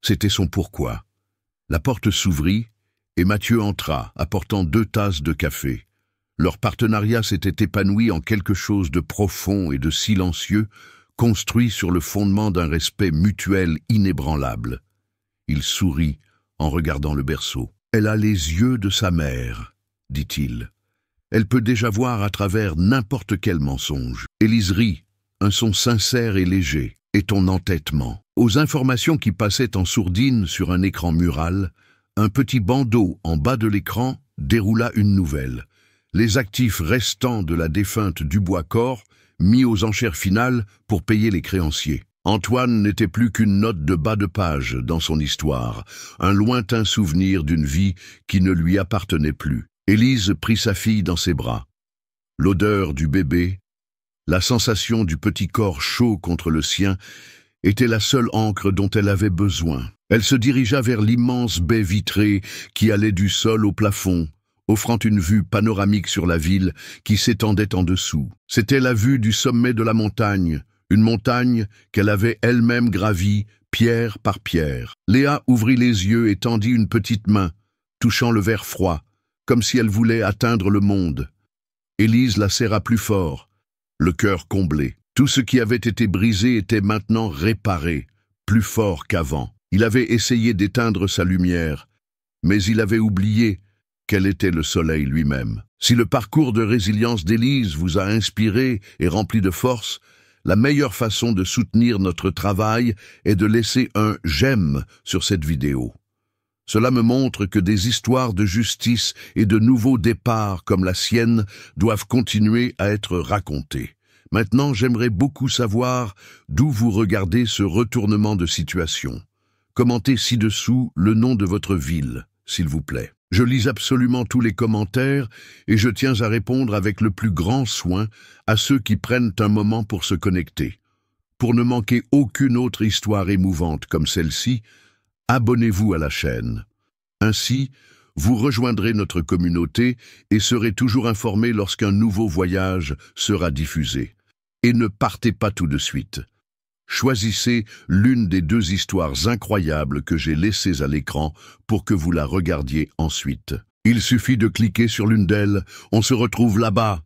C'était son pourquoi. La porte s'ouvrit et Mathieu entra, apportant 2 tasses de café. Leur partenariat s'était épanoui en quelque chose de profond et de silencieux, construit sur le fondement d'un respect mutuel inébranlable. Il sourit en regardant le berceau. « Elle a les yeux de sa mère, dit-il. Elle peut déjà voir à travers n'importe quel mensonge. » Élise rit, un son sincère et léger, et ton entêtement. Aux informations qui passaient en sourdine sur un écran mural, un petit bandeau en bas de l'écran déroula une nouvelle. Les actifs restants de la défunte Dubois-Corp mis aux enchères finales pour payer les créanciers. Antoine n'était plus qu'une note de bas de page dans son histoire, un lointain souvenir d'une vie qui ne lui appartenait plus. Élise prit sa fille dans ses bras. L'odeur du bébé, la sensation du petit corps chaud contre le sien, était la seule encre dont elle avait besoin. Elle se dirigea vers l'immense baie vitrée qui allait du sol au plafond, offrant une vue panoramique sur la ville qui s'étendait en dessous. C'était la vue du sommet de la montagne, une montagne qu'elle avait elle-même gravie, pierre par pierre. Léa ouvrit les yeux et tendit une petite main, touchant le verre froid, comme si elle voulait atteindre le monde. Élise la serra plus fort, le cœur comblé. Tout ce qui avait été brisé était maintenant réparé, plus fort qu'avant. Il avait essayé d'éteindre sa lumière, mais il avait oublié qu'elle était le soleil lui-même. Si le parcours de résilience d'Élise vous a inspiré et rempli de force, la meilleure façon de soutenir notre travail est de laisser un « j'aime » sur cette vidéo. Cela me montre que des histoires de justice et de nouveaux départs comme la sienne doivent continuer à être racontées. Maintenant, j'aimerais beaucoup savoir d'où vous regardez ce retournement de situation. Commentez ci-dessous le nom de votre ville, s'il vous plaît. Je lis absolument tous les commentaires et je tiens à répondre avec le plus grand soin à ceux qui prennent un moment pour se connecter. Pour ne manquer aucune autre histoire émouvante comme celle-ci, abonnez-vous à la chaîne. Ainsi, vous rejoindrez notre communauté et serez toujours informé lorsqu'un nouveau voyage sera diffusé. Et ne partez pas tout de suite. Choisissez l'une des 2 histoires incroyables que j'ai laissées à l'écran pour que vous la regardiez ensuite. Il suffit de cliquer sur l'une d'elles. On se retrouve là-bas.